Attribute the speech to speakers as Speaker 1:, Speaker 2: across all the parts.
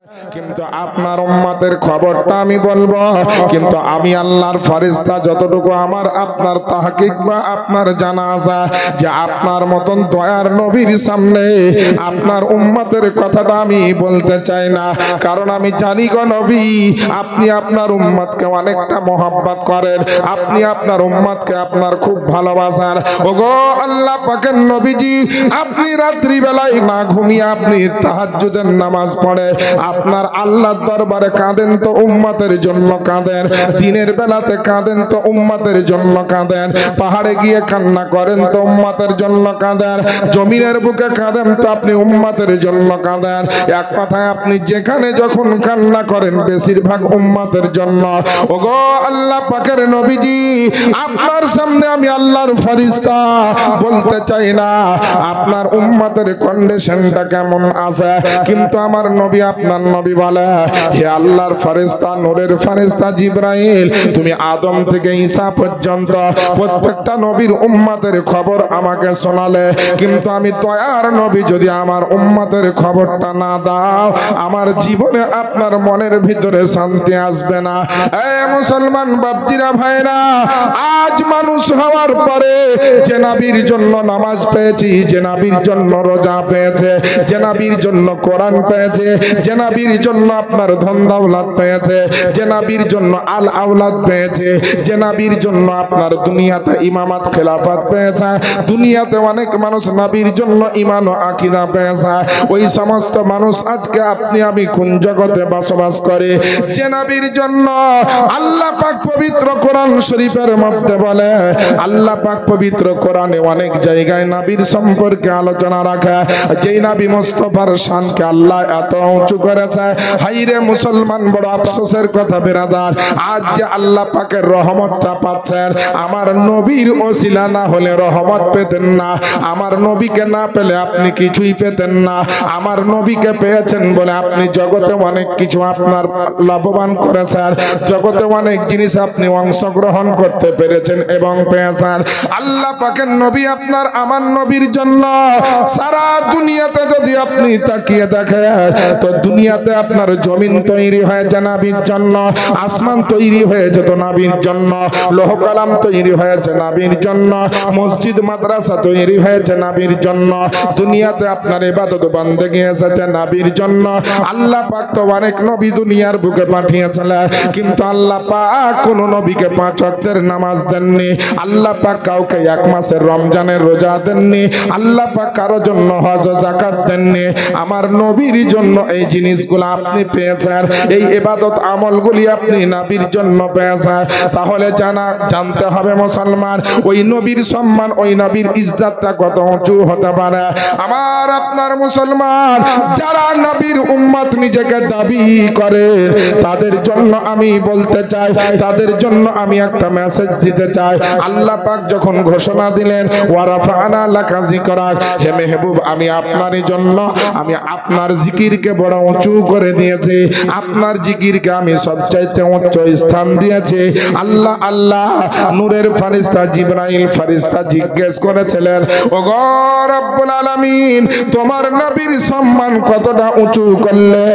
Speaker 1: কিন্তু আপনার উম্মতের খবরটা আমি বলবো। কিন্তু আমি আল্লাহর ফেরেশতা যতটুকু আমার আপনার তাহকিক বা আপনার জানা আছে যে আপনার মতন দয়ার নবীর সামনে আপনার উম্মতের কথাটা আমি বলতে চাই না। কারণ আমি জানি গো নবী, আপনি আপনার উম্মতকে অনেকটা মহব্বত করেন, আপনি আপনার উম্মতকে আপনার খুব ভালোবাসার। ওগো আল্লাহ পাকের নবীজি, আপনি রাত্রি বেলায় না ঘুমিয়ে আপনি তাহাজ্জুদের নামাজ পড়ে আপনার আল্লাহর দরবারে কাঁদেন তো উম্মতের জন্য কাঁদেন, দিনের বেলাতে কাঁদেন তো উম্মতের জন্য কাঁদেন, পাহাড়ে গিয়ে কান্না করেন তো উম্মতের জন্য কাঁদেন, জমিনের বুকে কাঁদেন তো আপনি উম্মতের জন্য কাঁদেন। এক কথায় আপনি যেখানে যখন কান্না করেন বেশিরভাগ উম্মতের জন্য। ওগো আল্লাহ পাকের নবীজি, আপনার সামনে আমি আল্লাহর ফেরেশতা বলতে চাই না আপনার উম্মতের কন্ডিশনটা কেমন আছে, কিন্তু আমার নবী আপনার নবী বলে, হে আল্লাহর ফেরেশতা, নূরের ফেরেশতা জিবরাইল, তুমি আদম থেকে ঈসা পর্যন্ত প্রত্যেকটা নবীর উম্মতের খবর আমাকে শোনালে, কিন্তু আমি দয়ার নবী যদি আমার উম্মতের খবরটা না দাও আমার জীবনে আপনার মনের ভিতরে শান্তি আসবে না। এ মুসলমান বাপজিরা ভাইরা, আজ মানুষ হওয়ার পরে যে নবীর জন্য নামাজ পেয়েছি, যে নবীর জন্য রোজা পেয়েছে, যে নবীর জন্য কোরআন পেয়েছে, যে নবীর জন্য আপনার ধন দৌলত পেয়েছে, যে নবীর জন্য আল আওলাদ পেয়েছে, যে নবীর জন্য আপনার দুনিয়াতে ইমামত খেলাফত পেয়েছে, দুনিয়াতে অনেক মানুষ নবীর জন্য ঈমান ও আকীদা পেয়েছে, ওই সমস্ত মানুষ আজকে আপনি আমি কোন জগতে বসবাস করে? যে নবীর জন্য আল্লাহ পাক পবিত্র কোরআন শরীফের মধ্যে বলে, আল্লাহ পাক পবিত্র কোরআনে অনেক জায়গায় নবীর সম্পর্কে আলোচনা রাখে, যেই নবী মুস্তাফার শানকে আল্লাহ এত উঁচু করেছে। হাইরে মুসলমান, বড় আফসোসের কথা বিরাদার, আজ যে আল্লাহ পাকের রহমতটা পাচ্ছেন, আমার নবীর ওসিলা না হলে রহমত পেতেন না, আমার নবীকে না পেলে আপনি কিছুই পেতেন না। আমার নবীকে পেয়েছেন বলে আপনি জগতে অনেক কিছু আপনার লাভবান করেছেন, জগতে অনেক জিনিস আপনি অংশগ্রহণ করতে পেরেছেন এবং পেয়েছেন। আল্লাহ পাকের নবী আপনার আমার নবীর জন্য সারা দুনিয়াতে যদি আপনি তাকিয়ে দেখেন তো দুনিয়াতে আপনার জমিন তৈরি হয়েছে নবীর জন্য, আসমান তৈরি হয়েছে তো নবীর জন্য, লৌহ কলম তৈরি হয়েছে নবীর জন্য, মসজিদ মাদ্রাসা তৈরি হয়েছে নবীর জন্য, দুনিয়াতে আপনার ইবাদত বন্দেগী এসেছে নবীর জন্য। আল্লাহ পাক তো অনেক নবী দুনিয়ার বুকে পাঠিয়েছিলেন, কিন্তু আল্লাহ পাক কোন নবীকে 5 ওয়াক্তের নামাজ দেননি, আল্লাহ পাক কাউকে 1 মাসের রমজানের রোজা দেননি, আল্লাহ পাক কারোর জন্য হজ ও যাকাত দেননি। আমার নবীর জন্য এই জিনিসগুলো আপনি পেয়েছেন, এই ইবাদত আমলগুলি আপনি নবীর জন্য পেয়েছেন। তাহলে জানতে হবে মুসলমান, ওই নবীর সম্মান, ওই নবীর ইজ্জতটা কত উঁচু হতে পারে। আমার আপনার মুসলমান যারা নবীর উম্মত নিজেকে দাবি করে তাদের জন্য আমি বলতে চাই, তাদের জন্য আমি একটা মেসেজ দিতে চাই। আল্লাহ পাক যখন ঘোষণা দিলেন ওয়ারাফানা লাকা যিকরাক, হে মেহবুব, আমি আপনারই জন্য আমি আপনার জিকিরকে বড় উঁচু করে দিয়েছি, আপনার জিকিরকে আমি সবচাইতে উচ্চ স্থান দিয়েছি। আল্লাহ আল্লাহ নূরের ফেরেশতা জিবরাইল ফেরেশতা জিজ্ঞেস করেছিলেন, ওগো রব্বুল আলামিন, তোমার নবীর সম্মান কতটা উঁচু করলে?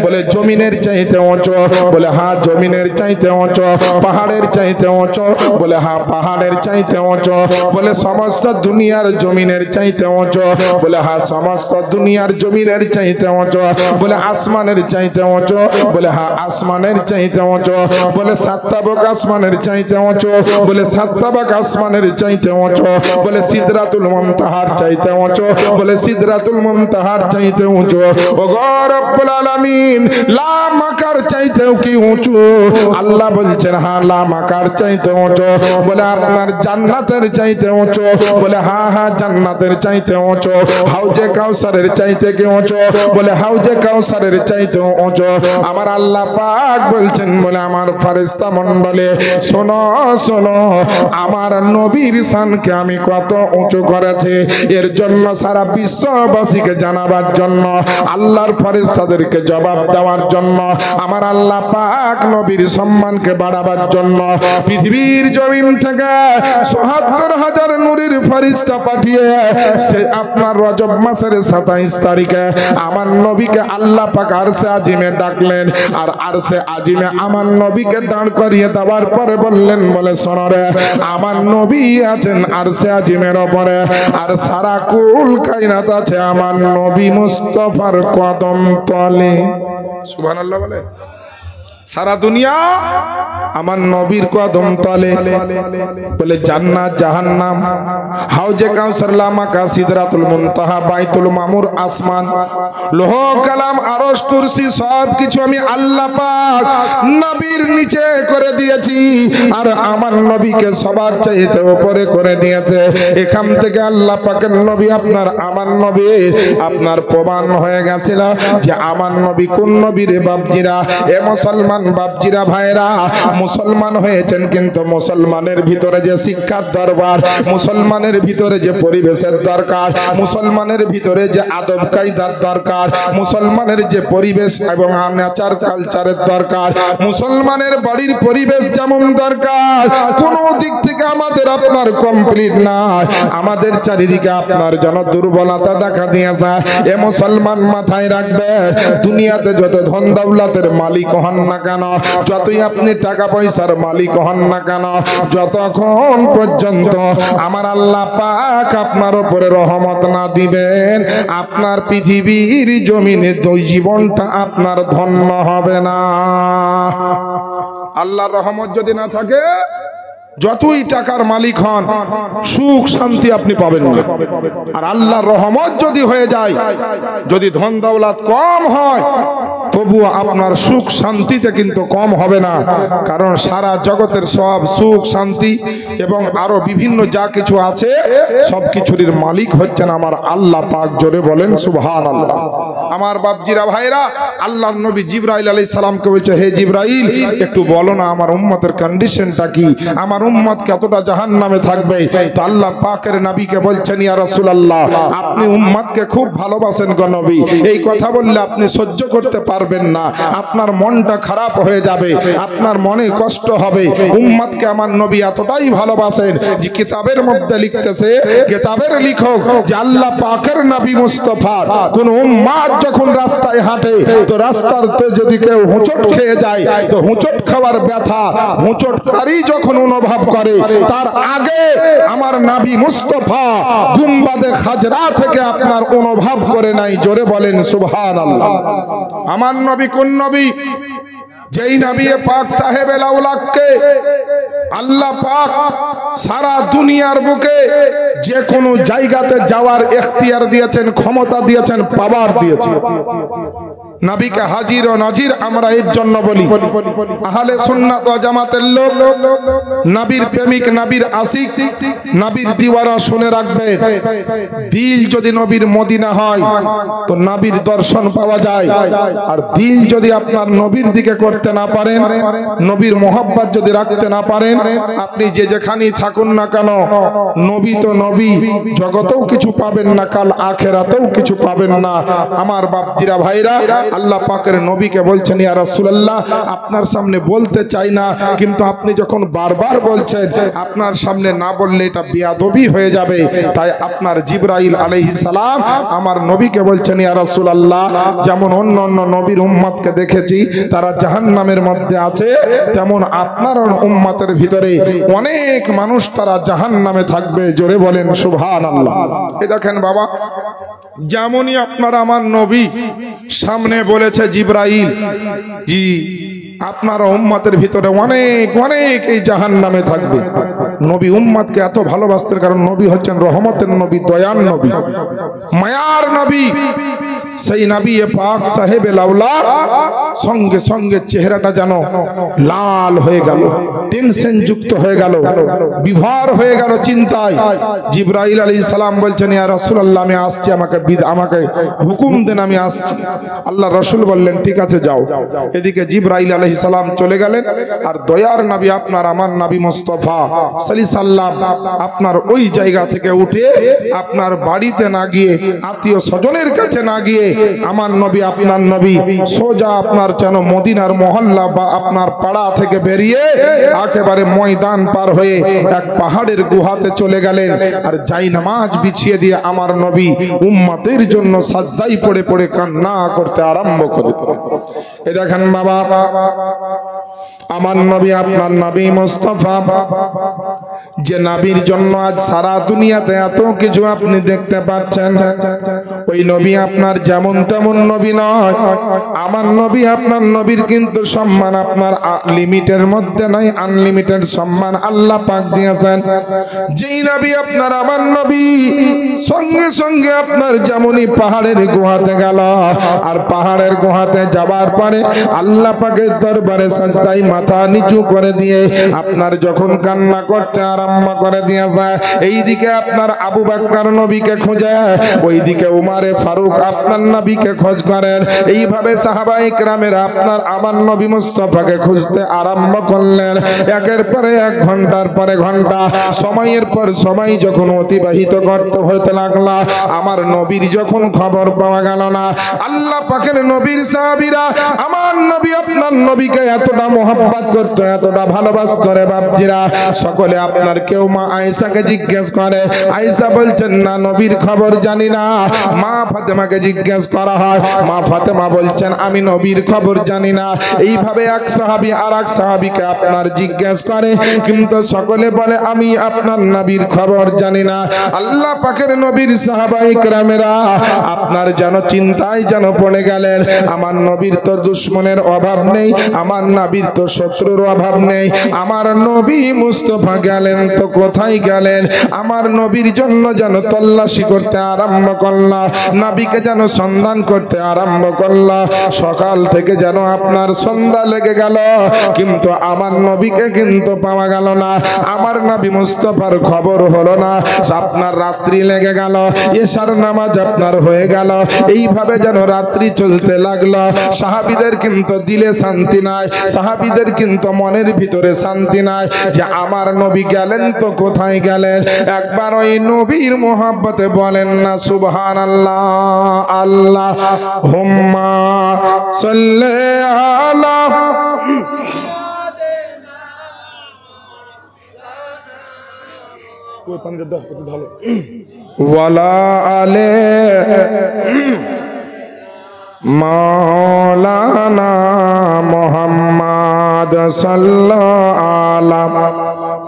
Speaker 1: বলে জমিনের চাইতে উঁচু। বলে হ্যাঁ, জমিনের চাইতে উঁচু। পাহাড়ের চাইতে উঁচু? বলে হ্যাঁ, পাহাড়ের চাইতে উঁচু। বলে সমস্ত দুনিয়ার জমিনের চাইতে উঁচু? বলে হ্যাঁ, সমস্ত দুনিয়ার জমিনের চাইতে উঁচু। বলে আসমানের চাইতে উঁচু? বলে হ্যাঁ, আসমানের চাইতে উঁচু। বলে 7 তাবক আসমানের চাইতে উঁচু? বলে 7 তাবক আসমানের চাইতে উঁচু। বলে সিদরাতুল মুনতাহার চাইতে উঁচু? বলে সিদরাতুল মুনতাহার চাইতে উঁচু। ওগো রব্বুল আলামিন, লা মাকার চাইতেও কি উঁচু? আল্লাহ বলছেন হ্যাঁ, লা মাকার চাইতে উঁচু। বলে আপনার জান্নাতের চাইতে উঁচু? বলে হ্যাঁ হ্যাঁ, জান্নাতের চাইতে উঁচু। হাউজে কাউসারের চাইতে কি উঁচু? বলে হাউজে কাউসারের চাইতে উঁচু। আমার আল্লাহ পাক বলছেন, বলে আমার ফেরেশতা মণ্ডলী শোনো শোনো, আমার নবীর শানকে আমি কত উঁচু করেছি, এর জন্য সারা বিশ্ববাসীকে জানাবার জন্য, আল্লাহর ফেরেশতাদেরকে জবাব দেওয়ার জন্য, আমার আল্লাহ পাক নবীর সম্মানকে বাড়াবার জন্য পৃথিবীর জমিন থেকে ৭৭,০০০ নূরের ফেরেশতা পাঠিয়ে সে আপনার রজব মাসের ২৭ তারিখে আমার নবীকে আল্লাহ পাক পাক আরশে আজিমে ডাকলেন, আর আরশে আজিমে আমার নবীকে দাঁড় করিয়ে দেওয়ার পরে বললেন, বলে শোনো রে, আমার নবী আছেন আরশে আজিমের উপরে, আর সারা কুল কায়নাত আছে আমার নবী মুস্তাফার কদম তলে। সুবহানাল্লাহ বলে। সারা দুনিয়া আমার নবীর কদম তলে। বলে জান্নাত জাহান্নাম, হাউজে কাউসার, লামাকা, সিদরাতুল মুনতাহা, বাইতুল মামুর, আসমান, লোহ কালাম, আরশ, কুরসি সব কিছু আমি আল্লাহ পাক নবীর নিচে করে দিয়েছি, আর আমার নবীকে সবার চাইতে উপরে করে দিয়েছে। এখান থেকে আল্লাহ পাকের নবী আপনার আমার নবী আপনার প্রমাণ হয়ে গেছিল যে আমার নবী কোন নবী রে বাপজিরা। এ মুসলমান বাপজিরা ভাইরা, মুসলমান হয়েছেন কিন্তু মুসলমানের ভিতরে যে শিক্ষার দরবার, মুসলমানের ভিতরে যে পরিবেশের দরকার, মুসলমানের ভিতরে যে আদব কায়দার দরকার, মুসলমানের যে পরিবেশ এবং নেচার কালচারের দরকার, মুসলমানের বাড়ির পরিবেশ যেমন দরকার, কোন দিক থেকে আমাদের আপনার কমপ্লিট না, আমাদের চারিদিকে আপনার যেন দুর্বলতা দেখা দিয়েছে। এ মুসলমান মাথায় রাখবেন, দুনিয়াতে যত ধন দৌলতের মালিক হন না কেন, যতই আপনি টাকা পয়সার মালিক হন না কেন, যতক্ষণ পর্যন্ত আমার আল্লাহ পাক আপনার উপরে রহমত না দিবেন, আপনার পৃথিবীর জমিনে দুই জীবনটা আপনার ধন্য হবে না। আল্লাহর রহমত যদি না থাকে, যতই টাকার মালিক হন, সুখ শান্তি আপনি পাবেন না। আর আল্লাহর রহমত যদি হয়ে যায়, যদি ধন দৌলত কম হয়, তবুও আপনার সুখ শান্তিতে কিন্তু কম হবে না। কারণ সারা জগতের সব সুখ শান্তি এবং আরো বিভিন্ন যা কিছু আছে, সব কিছুর মালিক হচ্ছেন আমার আল্লাহ পাক। জোরে বলেন সুবহানাল্লাহ। আমার বাপজিরা ভাইরা, আল্লাহর নবী জিবরাইল আলাইহিস সালামকে বলছে, হে জিবরাইল, একটু বলো না আমার উম্মতের কন্ডিশনটা কি, আমার উম্মত কতটা জাহান্নামে থাকবে। তো আল্লাহ পাকের নবীকে বলছেন, ইয়া রাসূলুল্লাহ, আপনি উম্মতকে খুব ভালোবাসেন গো নবী, এই কথা বললে আপনি সহ্য করতে পারবেন না, আপনার মনটা খারাপ হয়ে যাবে, আপনার মনে কষ্ট হবে। উম্মতকে আমার নবী এতটাই ভালোবাসেন যে কিতাবের মধ্যে লিখতেছে, কিতাবের লেখক যে আল্লাহ পাকের নবী মুস্তাফা কোন উম্মত যখন রাস্তায় হাঁটে, তো রাস্তাতে যদি কেউ হোঁচট খেয়ে যায়, তো হোঁচট খাওয়ার ব্যথা হোঁচটকারী যখন অনুভব করে, তার আগে আমার নবী মুস্তাফা গুম্বাদে খাজরা থেকে আপনার অনুভব করে নাই। জোরে বলেন সুবহানাল্লাহ। আমার নবী কোন নবী? যেই নবী পাক সাহেবে লাউলাককে আল্লাহ পাক সারা দুনিয়ার বুকে যে কোনো জায়গাতে যাওয়ার ইখতিয়ার দিয়েছেন, ক্ষমতা দিয়েছেন, পাওয়ার দিয়েছেন। নবীকে হাজির ও নাজির আমরা এর জন্য বলি। আহলে সুন্নাত ওয়াল জামাতের লোক, নবীর প্রেমিক, নবীর আশিক, নবীর দিওয়ানা শুনে রাখবেন, দিল যদি নবীর মদিনা হয় তো নবীর দর্শন পাওয়া যায়। আর দিল যদি আপনার নবীর দিকে করতে না পারেন, নবীর মোহাব্বত যদি রাখতে না পারেন, আপনি যে যেখানেই থাকুন না কেন, নবী তো নবী, জগতেও কিছু পাবেন না, কাল আখেরাতেও কিছু পাবেন না। আমার বাপজিরা ভাইরা, আল্লাহ পাকের নবীকে বলছেন, ইয়া রাসূলুল্লাহ, আপনার সামনে বলতে চাই না, কিন্তু আপনি যখন বারবার বলছেন, আপনার সামনে না বললে এটা বেয়াদবি হয়ে যাবে। তাই আপনার জিবরাইল আলাইহিস সালাম আমার নবীকে বলছেন, ইয়া রাসূলুল্লাহ, যেমন অন্য অন্য নবীর উম্মতকে দেখেছি তারা জাহান্নামের মধ্যে আছে, তেমন আপনার উম্মতের ভিতরে অনেক মানুষ তারা জাহান্নামে থাকবে। জোরে বলেন সুবহানাল্লাহ। এই দেখেন বাবা, যেমনই আপনার আমার নবী সামনে বলেছে জিবরাইল, জি আপনার উম্মতের ভিতরে অনেক অনেক এই জাহান্নামে থাকবে। নবী উম্মতকে এত ভালোবাসতেন, কারণ নবী হচ্ছেন রহমতের নবী, দয়ার নবী, মায়ার নবী। সেই নবী পাক সাহেবে লাউলাক সঙ্গে সঙ্গে চেহারাটা যেন লাল হয়ে গেল, টেনশন যুক্ত হয়ে গেল, বিভোর হয়ে গেল চিন্তায়। জিবরাইল আলাইহিস সালাম বলছেন, ইয়া রাসূলুল্লাহ, আমি আসছি, আমাকে হুকুম দেন, আমি আসছি। আল্লাহ রাসূল বললেন, ঠিক আছে যাও। এদিকে জিবরাইল আলাইহিস সালাম চলে গেলেন, আর দয়ার নবী আপনার আমার নবী মুস্তাফা সাল্লাল্লাহু আলাইহি সাল্লাম আপনার ওই জায়গা থেকে উঠে আপনার বাড়িতে না গিয়ে, আত্মীয় স্বজনের কাছে না গিয়ে, বেরিয়ে আমার নবী আপনার নবী সোজা আপনার যেন মদিনার মহল্লা বা আপনার পাড়া থেকে বেরিয়ে একেবারে ময়দান পার হয়ে এক পাহাড়ের গুহাতে চলে গেলেন। আর যাই নামাজ বিছিয়ে দিয়ে আমার নবী উম্মতের জন্য সাজদাই পড়ে পড়ে কান্না করতে আরম্ভ করে দিলেন। এই দেখেন বাবা, আমার নবী আপনার নবী মুস্তাফা, যে নবীর জন্য আজ সারা দুনিয়াতে এত কিছু আপনি দেখতে পাচ্ছেন, ওই নবী আপনার যেমন তেমন নবী নয়। আমার নবী আপনার নবীর কিন্তু সম্মান আপনার লিমিটের মধ্যে নয়, আনলিমিটেড সম্মান আল্লাহ পাক দিয়েছেন। যেই নবী আপনার আমার নবী সঙ্গে সঙ্গে আপনার যেমনই পাহাড়ের গুহাতে গেল, আর পাহাড়ের গুহাতে যাবার পরে আল্লাহ পাকের দরবারে সাজদায় মাথা নিচু করে দিয়ে আপনার যখন কান্না করতে আরম্ভ করে দিয়ে যায়, এইদিকে আপনার আবু বকর নবীকে খোঁজে, ওইদিকে উমারে ফারুক আপনার নবীকে খোঁজ করেন। এইভাবে সাহাবায়ে কেরামেরা আপনার আমার নবী মুস্তাফাকে খুঁজতে আরম্ভ করলেন। একের পরে এক, ঘন্টার পরে ঘন্টা, সময়ের পর সময় যখন অতিবাহিত করতে হতে লাগলো, আমার নবীর যখন খবর পাওয়া গেল না, আল্লাহ পাকের নবীর সাহাবীরা আমার নবী আপনার নবীকে এতটা মোহাব্বত করত, এতটা ভালোবাসত রে বাপজিরা, সকলে আপনার কেউ মা আয়েশাকে জিজ্ঞেস করে, আয়েশা বলছেন না নবীর খবর জানি না। মা ফাতেমাকে জিজ্ঞেস করা হয়, মা ফাতেমা বলছেন আমি নবীর খবর জানি না। এইভাবে এক সাহাবী আর এক সাহাবীকে আপনার জিজ্ঞেস করে, কিন্তু সকলে বলে আমি আপনার নবীর খবর জানি না। আল্লাহ পাকের নবীর সাহাবায়ে কেরামেরা আপনার যেন চিন্তায় যেন পড়ে গেলেন। আমার নবীর তো দুশমনের অভাব নেই, আমার নবীর তো শত্রুর অভাব নেই, আমার নবী মুস্তাফা গেলেন তো কোথায় গেলেন? আমার নবীর জন্য যেন তল্লাশি করতে আরম্ভ করল, নবীকে যেন সন্ধান করতে আরম্ভ করল। সকাল থেকে যেন আপনার সন্ধ্যা লেগে গেল, কিন্তু আমার নবীকে কিন্তু পাওয়া গেল না, আমার নবী মুস্তাফার খবর হলো না। আপনার রাত্রি লেগে গেল, এশার নামাজ আপনার হয়ে গেল, এইভাবে যেন রাত্রি চলতে লাগলো। সাহাবীদের কিন্তু দিলে শান্তি নাই, সাহাবীদের কিন্তু মনের ভিতরে শান্তি নাই যে আমার নবী গেলেন তো কোথায় গেলেন। একবার ওই নবীর মোহাব্বতে বলেন না সুবহানাল্লাহ, আল্লাহুম্মা সাল্লি আলা ওয়ালা আলে মাওলানা মুহাম্মদ সাল্লাল্লাহু আলা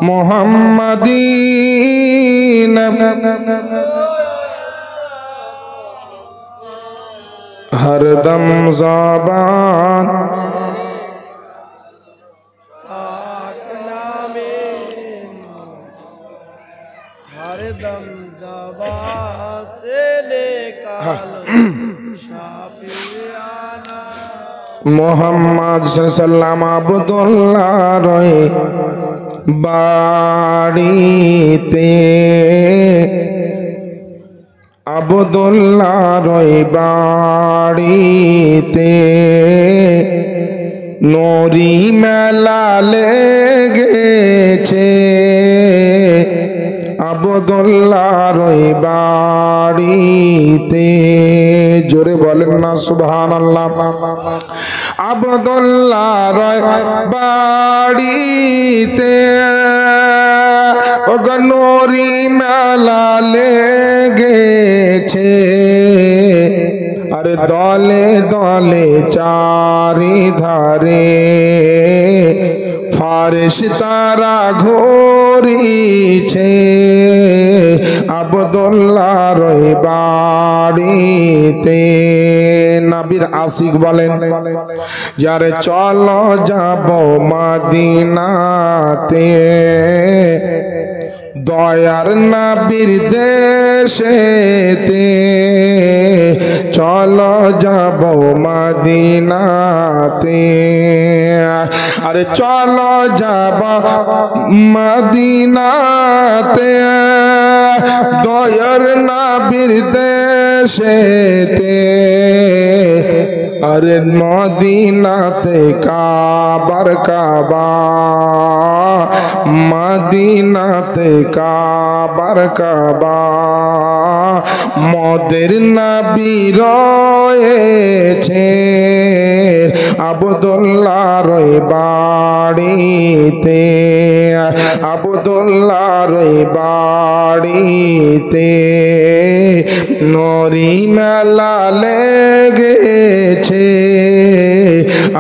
Speaker 1: মুহাম্মাদিন হরদম ज़बान মোহাম্মদ সাল্লাম আব্দুল্লাহ রয় বাড়িতে, আব্দুল্লাহ রয় বাড়িতে নূরি মেলা লেগেছে, আব্দুল্লাহ রয় বাড়িতে। জোরে বলেন না সুবহানাল্লাহ। আব্দুল্লাহ রয় বাড়িতে ওগো নূরি মেলা লেগেছে, আরে দলে দলে চারিধারে ফারিস্তারা ঘুরিছে, আব্দুল্লাহ রয় বাড়িতে। নবীর আশিক বলেন যারে চলো যাব মদিনাতে, দয়ার নবীর দেশেতে, চলো যাব মদিনাতে, আরে চলো যাব মদিনাতে, দয়ার নবীর দেশ দেশেতে আরে মদিনাতে কাবার কাবা মদিনাতে কাবার কাবা মদের নবী রয়েছে আব্দুল্লাহর বাড়িতে আব্দুল্লাহর বাড়িতে নরি মেলা লেগেছে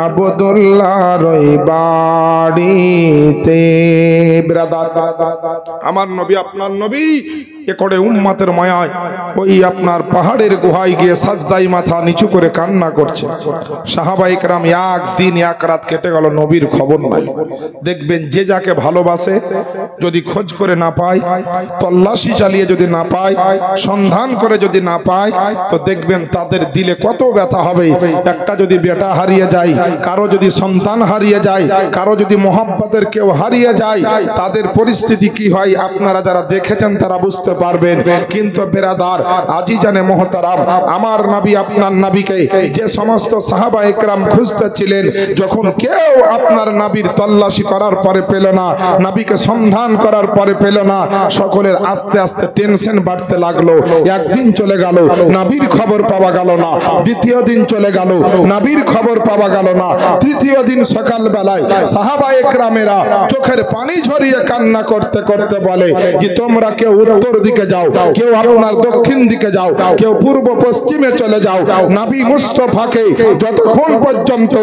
Speaker 1: আব্দুল্লাহর বাড়িতে। ব্রাদার, আমার নবী আপনার নবী এ করে উম্মতের মায়ায় ওই আপনার পাহাড়ের গুহায় গিয়ে সাজদাই মাথা নিচু করে কান্না করছে। সাহাবায়ে কেরাম একদিন এক রাত কেটে গেল, নবীর খবর নাই। দেখবেন যে যাকে ভালোবাসে যদি খোঁজ করে না পায়, তল্লাশি চালিয়ে যদি না পায়, সন্ধান করে যদি না পায়, তো দেখবেন তাদের দিলে কত ব্যথা হবে। একটা যদি বেটা হারিয়ে যায়, কারো যদি সন্তান হারিয়ে যায়, কারো যদি মোহাব্বতের কেউ হারিয়ে যায়, তাদের পরিস্থিতি কি হয় আপনারা যারা দেখেছেন তারা বুঝতে পারবেন। কিন্তু বেরাদার আজিজানে মোহতারাম, আমার নবী আপনার নবীকে যে সমস্ত সাহাবায়ে কেরাম খুঁজতেছিলেন, যখন কেউ আপনার নবীর তল্লাশি করার পরে পেল না, নবীকে সন্ধান করার পরে পেল না, সকলের আস্তে আস্তে টেনশন বাড়তে লাগলো। একদিন চলে গেল, নবীর খবর পাওয়া গেল না। দ্বিতীয় দিন চলে গেল, নবীর খবর পাওয়া গেল না। তৃতীয় দিন সকাল বেলায় সাহাবায়ে কেরামেরা চোখের পানি ঝরিয়ে কান্না করতে করতে বলে যে তোমরা কেউ উত্তর দিকে যাও, কেউ আপনার দক্ষিণ দিকে যাও, কেউ পূর্ব পশ্চিমে চলে যাও। নবী মুস্তাফাকে যতক্ষণ পর্যন্ত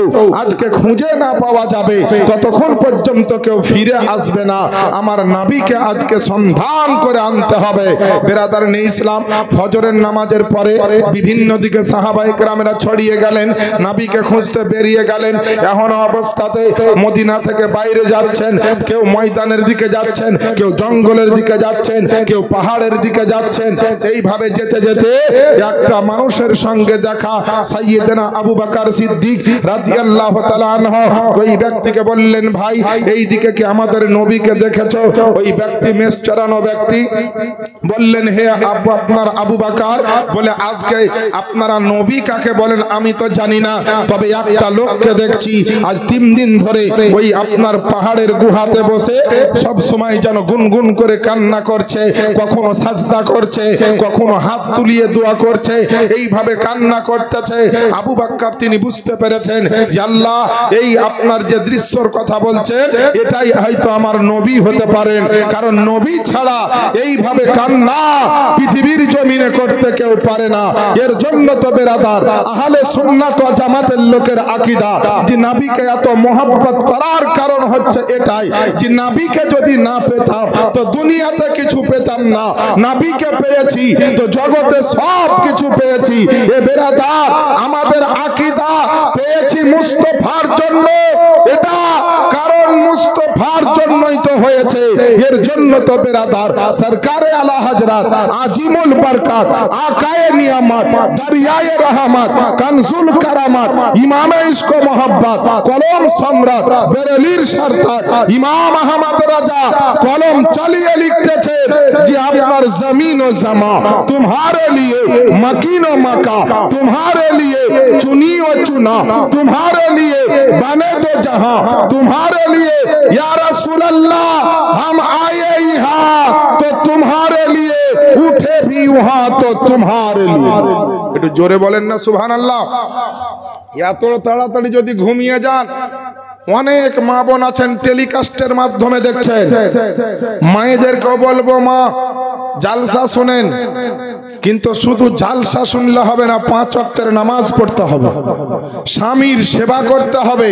Speaker 1: আজকে খুঁজে না পাওয়া যাবে ততক্ষণ পর্যন্ত কেউ ফিরে আসবে না। আমার নবীকে আজকে সন্ধান করে আনতে হবে। বেরাদারনে ইসলাম, ফজরের নামাজের পরে বিভিন্ন দিকে সাহাবায়ে কেরামেরা ছড়িয়ে গেলেন, নবীকে খুঁজতে বেরিয়ে গেলেন। এখন অবস্থাতে মদিনা থেকে বাইরে যাচ্ছেন, কেউ ময়দানের দিকে যাচ্ছেন, কেউ জঙ্গলের দিকে যাচ্ছেন, কেউ পাহাড়ের দিকে যাচ্ছেন। এইভাবে যেতে যেতে একটা মানুষের সঙ্গে দেখা, সাইয়েদনা আবু বকর সিদ্দিক রাদিয়াল্লাহু তাআলা আনহু। ওই ব্যক্তিকে বললেন, ভাই এই দিকে কি আমাদের নবীকে দেখেছো? ওই ব্যক্তি মেষ চড়ানো ব্যক্তি বললেন, হে আপনার আবু বকর, বলে আজকে আপনারা নবী কাকে বলেন আমি তো জানি না, তবে একটা লোককে দেখছি আজ 3 দিন ধরে ওই আপনার পাহাড়ের গুহাতে বসে সব সময় যেন গুনগুন করে কান্না করছে, কখনো সাজদা করছে, কখনো হাত তুলিয়ে দোয়া করছে, এইভাবে কান্না করতেছে। আবু বকর তিনি বুঝতে পেরেছেন যে আল্লাহ এই আপনার যে দৃশ্যর কথা বলছেন এটাই হয়তো আমার নবী হতে পারেন, কারণ নবী ছাড়া এইভাবে কান্না পৃথিবীর জমিনে করতে কেউ পারে না। এর জন্য তো বেরাদার আহলে সুন্নাত ওয়াল জামাতের লোকের আকীদা যে নবীকে এত মহব্বত করার কারণ হচ্ছে এটাই যে নবীকে যদি না পেতাম তো দুনিয়াতে কিছু পেতাম না, নবীকে পেয়েছি তো জগতে সব কিছু পেয়েছি। এ বেরাদার আমাদের আকীদা পেয়েছি মুস্তাফার জন্য, এটা কারণ মুস্তাফার জন্যই তো হয়েছে। এর জন্য তো বেরাদার সরকারে আলা হযরত আজিমুল বরকত আকায়ে নিয়ামত দরিয়ায়ে রহমত কানজুল কারামাত ইমামে ইশক মোহাব্বত কলম সম্রাট বেরেলির সরদার ইমাম আহমদ রাজা কলম চালিয়ে লিখতেছে যে আপনার জমিন ও জমা तुम्हारे लिए मकीन व मका तुम्हारे लिए चुनी व चुना तुम्हारे लिए बने तो जहां तुम्हारे लिए या रसूल अल्लाह हम आए यहाँ तो तुम्हारे लिए उठे भी वहां तो तुम्हारे लिए। একটু জোরে বলেন না সুবহানাল্লাহ। এত তাড়াতাড়ি যদি ঘুমিয়ে যান, অনেক মা বোন আছেন টেলিকাস্টের মাধ্যমে দেখছেন, মায়েদেরকেও বলবো মা জালসা শুনেন, কিন্তু শুধু জালসা শুনলে হবে না, 5 ওয়াক্তের নামাজ পড়তে হবে, স্বামীর সেবা করতে হবে,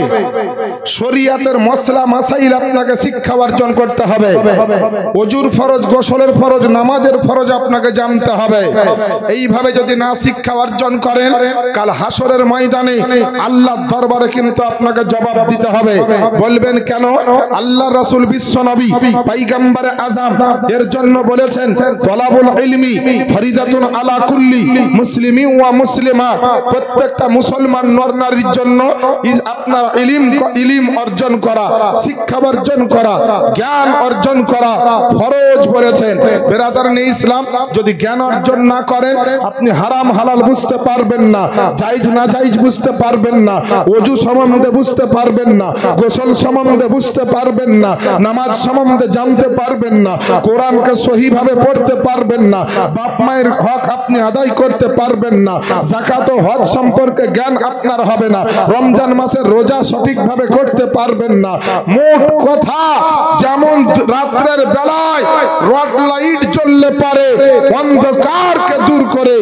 Speaker 1: শরীয়তের মসলা মাসাইল আপনাকে শিক্ষা অর্জন করতে হবে, ওযুর ফরজ, গোসলের ফরজ, নামাজের ফরজ আপনাকে জানতে হবে। এইভাবে যদি না শিক্ষা অর্জন করেন, কাল হাসরের ময়দানে আল্লাহর দরবারে কিন্তু আপনাকে জবাব দিতে হবে। বলবেন কেন? আল্লাহ রাসূল বিশ্ব নবী পয়গম্বর আযম এর জন্য বলেছেন তলাবুল ইলমি ফরিদাতুন ওয়াজিবুন আলা কুল্লি মুসলিমিন ওয়া মুসলিমা, প্রত্যেকটা মুসলমান নর নারীর জন্য আপনার ইলম অর্জন করা, শিক্ষা অর্জন করা, জ্ঞান অর্জন করা ফরজ বলেছেন। বেরাদারান ইসলাম, যদি জ্ঞান অর্জন না করেন আপনি হারাম হালাল বুঝতে পারবেন না, জায়েজ না জায়েজ বুঝতে পারবেন না, ওযু সম্বন্ধে বুঝতে পারবেন না, গোসল সম্বন্ধে বুঝতে পারবেন না, নামাজ সম্বন্ধে জানতে পারবেন না, কোরআনকে সহিভাবে পড়তে পারবেন না, বাপ মায়ের হক আপনি আদায় করতে পারবেন না, যাকাত ও হজ সম্পর্কে জ্ঞান আপনার হবে না, রমজান মাসের রোজা সঠিকভাবে করতে পারবেন না। মোট কথা, যেমন রাতের বেলায় রড লাইট জ্বললে পারে অন্ধকারকে দূর করে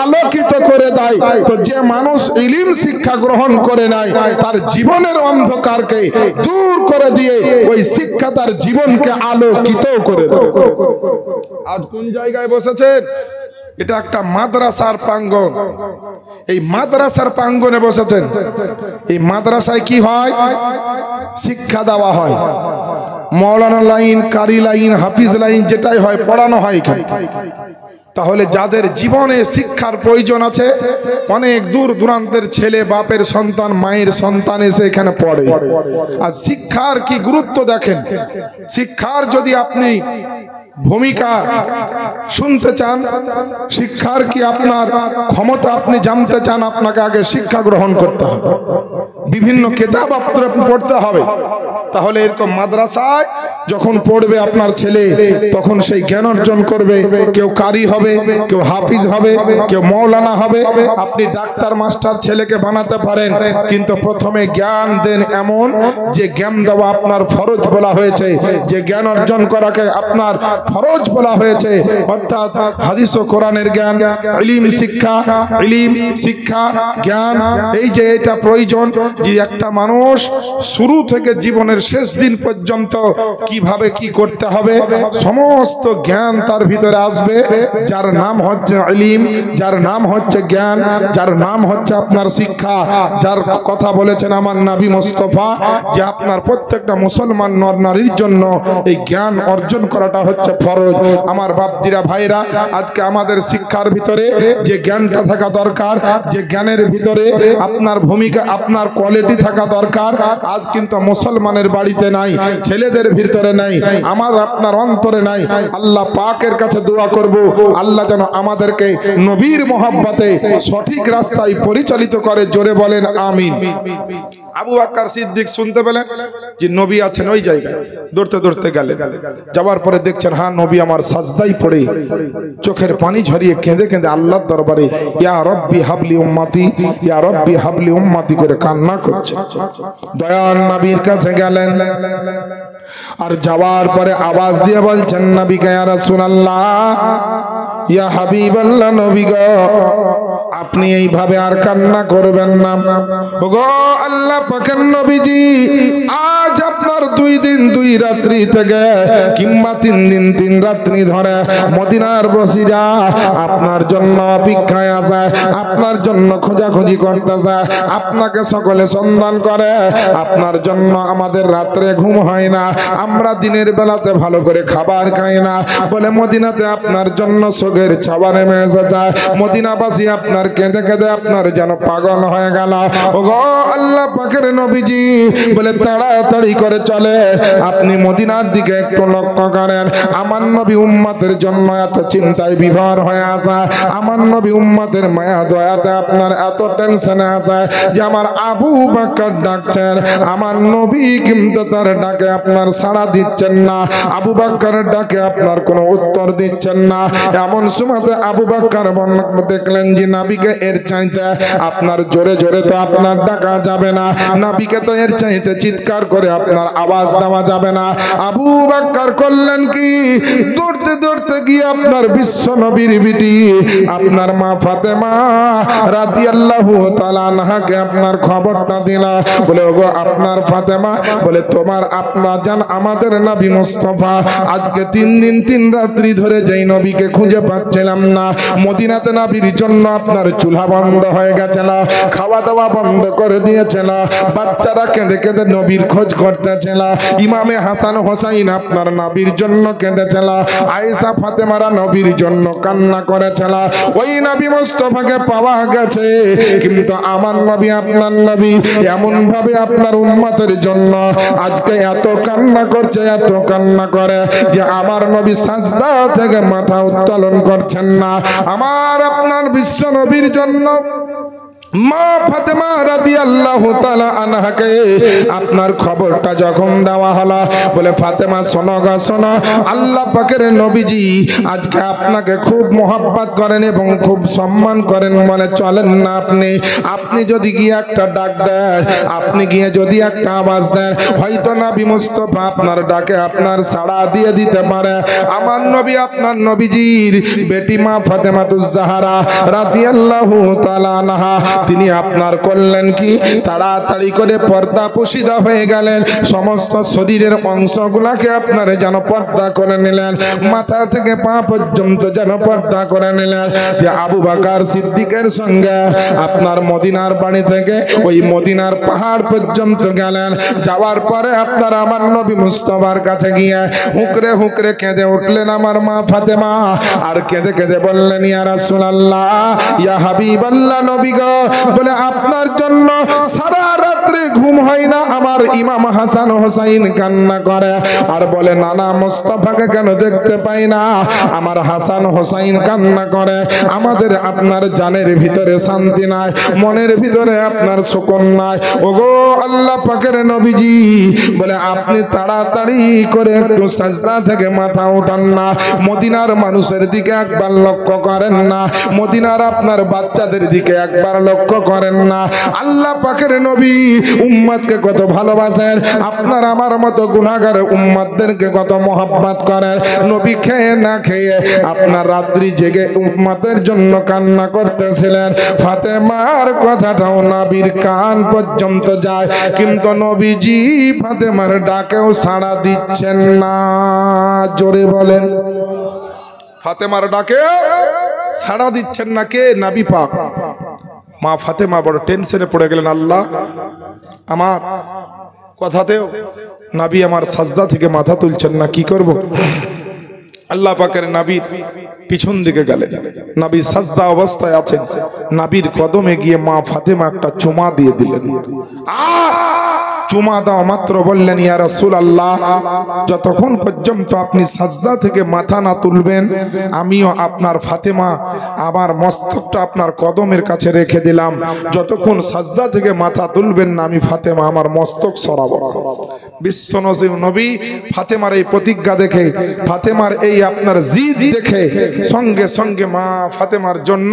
Speaker 1: আলোকিত করে দেয়, তো যে মানুষ ইলম শিক্ষা গ্রহণ করে নাই তার জীবনের অন্ধকারকে দূর করে দিয়ে ওই শিক্ষা তার জীবনকে আলোকিত করে দেয়। আজ কোন জায়গায় বসেছেন? এটা একটা মাদ্রাসার প্রাঙ্গণ। এই মাদ্রাসার প্রাঙ্গণে বসেছেন। এই মাদ্রাসায় কি হয়? শিক্ষা দেওয়া হয়। মৌলানা লাইন, কারি লাইন, হাফিজ লাইন যেটাই হয় পড়ানো হয় এখানে। তাহলে যাদের জীবনে শিক্ষার প্রয়োজন আছে, অনেক দূর দূরান্তের ছেলে, বাপের সন্তান, মায়ের সন্তান এসে এখানে পড়ে। আর শিক্ষার কি গুরুত্ব দেখেন। শিক্ষার যদি আপনি ভূমিকা শুনতে চান, শিক্ষার কি আপনার ক্ষমতা আপনি জানতে চান, আপনাকে আগে শিক্ষা গ্রহণ করতে হবে, বিভিন্ন কিতাব আপনার পড়তে হবে। তাহলে এরকম মাদ্রাসায় যখন পড়বে আপনার ছেলে, তখন সেই জ্ঞান অর্জন করবে। কেউ কারি হবে, কেউ হাফিজ হবে, কেউ মৌলানা হবে। আপনি ডাক্তার মাস্টার ছেলেকে বানাতে পারেন, কিন্তু প্রথমে জ্ঞান দেন এমন যে জ্ঞান দেওয়া আপনার ফরজ বলা হয়েছে, যে জ্ঞান অর্জন করাকে আপনার ফরজ বলা হয়েছে, অর্থাৎ হাদিস ও কোরআনের জ্ঞান, ইলম শিক্ষা জ্ঞান। এই যে এটা প্রয়োজন যে একটা মানুষ শুরু থেকে জীবনের শেষ দিন পর্যন্ত কিভাবে কি করতে হবে সমস্ত জ্ঞান তার ভিতরে আসবে, যার নাম হচ্ছে ইলম, যার নাম হচ্ছে জ্ঞান, যার নাম হচ্ছে আপনার শিক্ষা, যার কথা বলেছেন আমার নবী মুস্তাফা যে আপনার প্রত্যেকটা মুসলমান নর নারীর জন্য এই জ্ঞান অর্জন করাটা হচ্ছে ফরজ। আমার বাপজিরা ভাইরা, আজকে আমাদের শিক্ষার ভিতরে যে জ্ঞানটা থাকা দরকার, যে জ্ঞানের ভিতরে আপনার ভূমিকা, আপনার কোয়ালিটি থাকা দরকার, আজ কিন্তু মুসলমানের বাড়িতে নাই, ছেলেদের ভিতরে নাই, আমার আপনার অন্তরে নাই। আল্লাহ পাকের কাছে দোয়া করব, আল্লাহ যেন আমাদেরকে নবীর মহব্বতে সঠিক রাস্তায় পরিচালিত করে। জোরে বলেন আমিন। আবু বকর সিদ্দিক শুনতে পেলেন যে নবী আছেন ওই জায়গায়, দৌড়তে দৌড়তে গেলেন। যাওয়ার পরে দেখছেন হ্যাঁ নবী আমার সাজদায় পড়ে চোখের পানি ঝরিয়ে কেঁদে কেঁদে আল্লাহর দরবারে ইয়া রব্বি হাবলি উম্মতি, ইয়া রব্বি হাবলি উম্মতি করে কান্না করছে। দয়ার নবীর কাছে গেলেন, আর যাওয়ার পরে আওয়াজ দিয়ে বলছেন নবীকে ইয়া রাসূলুল্লাহ, ইয়া হাবিবাল্লাহ, নবী গো আপনি এইভাবে আর কান্না করবেন না। ওগো আল্লাহ পাকের নবীজি, আজ আপনার 2 দিন 2 রাত্রি থেকে কিংবা 3 দিন 3 রাত্রি ধরে মদিনার বসিরা আপনার জন্য অপেক্ষায় আছে, আপনার জন্য খোঁজাখুঁজি করতেছে, আপনাকে সকলে সন্ধান করে, আপনার জন্য আমাদের রাত্রে ঘুম হয় না, আমরা দিনের বেলাতে ভালো করে খাবার খাই না, বলে মদিনাতে আপনার জন্য শোকের ছাওয়া নেমে এসেছে। মদিনাবাসী আপনার কেঁদে কেঁদে আপনার যেন পাগল হয়ে গেল। ওগো আল্লাহ পাকের নবীজি, বলে তাড়াতাড়ি করে চলে, আপনি মদিনার দিকে একটু লক্ষ্য করেন। আমার নবী উম্মতের জন্য এত চিন্তায় বিভোর হয়ে আছে, আমার নবী উম্মতের মায়া দয়াতে আপনার এত টেনশনে আছে যে আমার আবু বকর ডাকছেন, আমার নবী কিন্তু তার ডাকে আপনার সাড়া দিচ্ছেন না, আবু বকরের ডাকে আপনার কোনো উত্তর দিচ্ছেন না। এমন সময়তে আবু বকর দেখলেন যে নবীকে এর চাইতে আপনার জোরে জোরে তো আপনার ডাকা যাবে না, নবীকে তো এর চাইতে চিৎকার করে আপনার আওয়াজ দেওয়া যাবে না। আবু বকর করলেন কি, দৌড়তে দৌড়তে গিয়ে আপনার বিশ্ব নবীর বিটি আপনার মা ফাতেমা রাদিয়াল্লাহু তাআলা আনহাকে আপনার খবরটা দিলা, বলে ওগো আপনার ফাতেমা, বলে তোমার আপনা জান আমাদের নবী মুস্তাফা আজকে 3 দিন 3 রাত্রি ধরে যেই নবীকে খুঁজে পাচ্ছিলাম না, মদিনাতে নবীর জন্য আপনার চুলা বন্ধ হয়ে গেছে না, খাওয়া দাওয়া বন্ধ করে দিয়েছে না, বাচ্চারা কেঁদে কেঁদে নবীর খোঁজ করতেছে। কেঁদেছিল, ইমামে হাসান হোসাইন আপনার নবীর জন্য কেঁদেছিল, আয়েশা ফাতেমারা নবীর জন্য কান্না করেছিল। ওই নবী মুস্তাফাকে পাওয়া গেছে, কিন্তু আমার নবী আপনার নবী এমন ভাবে আপনার উম্মতের জন্য আজকে এত কান্না করছে, এত কান্না করে যে আমার নবী সাজদা থেকে মাথা উত্তোলন করছেন না। আমার আপনার বিশ্ব নবীর জন্য মা ফাতেমা রাদিয়াল্লাহু তাআলা আনহাকে আপনার খবরটা যখন দেওয়া হলো, বলে ফাতেমা শোনো গো শোনো, আল্লাহ পাকের নবীজি আজকে আপনাকে খুব মোহাব্বত করেন এবং খুব সম্মান করেন, মানে চলেন না আপনি যদি গিয়ে একটা ডাক দেন, আপনি গিয়ে যদি একটা আওয়াজ দেন, হয়তো নবী মুস্তাফা আপনার ডাকে আপনার সাড়া দিয়ে দিতে পারে। আমার নবী আপনার নবীজির বেটি মা ফাতেমাতুজ জাহরা রাদিয়াল্লাহু তাআলা আনহা তিনি আপনার করলেন কি, তাড়াতাড়ি করে পর্দা পুশিদা হয়ে গেলেন, সমস্ত শরীরের অংশগুলাকে আপনার যেন পর্দা করে নিলেন, মাথা থেকে পা পর্যন্ত যেন পর্দা করে নিলেন। যে আবু বকর সিদ্দিকের সঙ্গে আপনার মদিনার বাড়ি থেকে ওই মদিনার পাহাড় পর্যন্ত গেলেন, যাওয়ার পরে আপনার আমার নবী মুস্তাফার কাছে গিয়ে হুকরে হুকরে কেঁদে উঠলেন আমার মা ফাতেমা, আর কেঁদে কেঁদে বললেন ইয়া রাসূলুল্লাহ, ইয়া হাবিবাল্লাহ, নবী গো, বলে আপনার জন্য সারা রাত্রে ঘুম হয় না, আমার ইমাম হাসান হোসাইন কান্না করে আর বলে নানা মুস্তাফাকে কেন দেখতে পাই না, আমার হাসান হোসাইন কান্না করে, আমাদের আপনার জানের ভিতরে শান্তি নাই, মনের ভিতরে আপনার সুকুন নাই। ওগো আল্লাহ পাকের নবীজি, বলে আপনি তাড়াতাড়ি করে একটু সাজদা থেকে মাথা উঠান না, মদিনার মানুষের দিকে একবার লক্ষ্য করেন না, মদিনার আপনার বাচ্চাদের দিকে একবার লক্ষ্য করেন না। আল্লাহ পাকের নবী উম্মতকে কত ভালোবাসেন, আপনার আমার মতো গুনাহগার উম্মতদেরকে কত মহব্বত করেন। নবী খেয়ে না খেয়ে আপনার রাত্রি জেগে উম্মতের জন্য কান্না করতেছিলেন। ফাতেমার কথাটাও নবীর কান পর্যন্ত যায়, কিন্তু নবীজি ফাতেমার ডাকেও সাড়া দিচ্ছেন না। জোরে বলেন, ফাতেমার ডাকে সাড়া দিচ্ছেন না কে? নবী পাক। মা ফাতেমা বড় টেনশনে পড়ে গেলেন, আল্লাহ আমার কথাতেও নবী আমার সাজদা থেকে মাথা তুলছেন না, কি করব? আল্লাহ পাকের নবীর পিছন দিকে গেলেন, নবী সাজদা অবস্থায় আছেন, নবীর কদমে গিয়ে মা ফাতেমা একটা চুমা দিয়ে দিলেন। আর চুমা দাও মাত্র বললেন ইয়া রাসূলুল্লাহ, যতক্ষণ পর্যন্ত আপনি সাজদা থেকে মাথা না তুলবেন আমিও আপনার ফাতেমা আমার মস্তকটা আপনার কদমের কাছে রেখে দিলাম, যতক্ষণ সাজদা থেকে মাথা তুলবেন না আমি ফাতেমা আমার মস্তক সরাবো। বিশ্ব নবী ফাতেমার এই প্রতিজ্ঞা দেখে, ফাতেমার এই আপনার জিদ দেখে সঙ্গে সঙ্গে মা ফাতেমার জন্য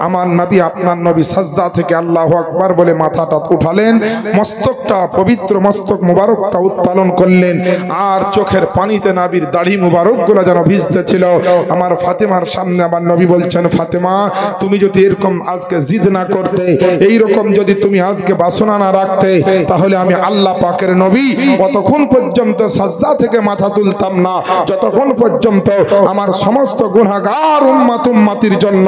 Speaker 1: আমার নবী আপনার নবী সাজদা থেকে আল্লাহু আকবার বলে মাথাটা উঠালেন, মস্তকটা পবিত্র মস্তক মুবারকটা উত্তোলন করলেন, আর চোখের পানিতে নবীর দাড়ি মুবারকগুলো যেন ভিজতেছিল। আমার ফাতেমার সামনে আমার নবী বলছেন, ফাতেমা তুমি যদি এরকম আজকে জিদ না করতে, এই রকম যদি তুমি আজকে বাসনা না রাখতে, তাহলে আমি আল্লাহ পাকের নবী অতক্ষণ পর্যন্ত সাজদা থেকে মাথা তুলতাম না, যতক্ষণ পর্যন্ত আমার সমস্ত গুনাহগার উম্মত উম্মতির জন্য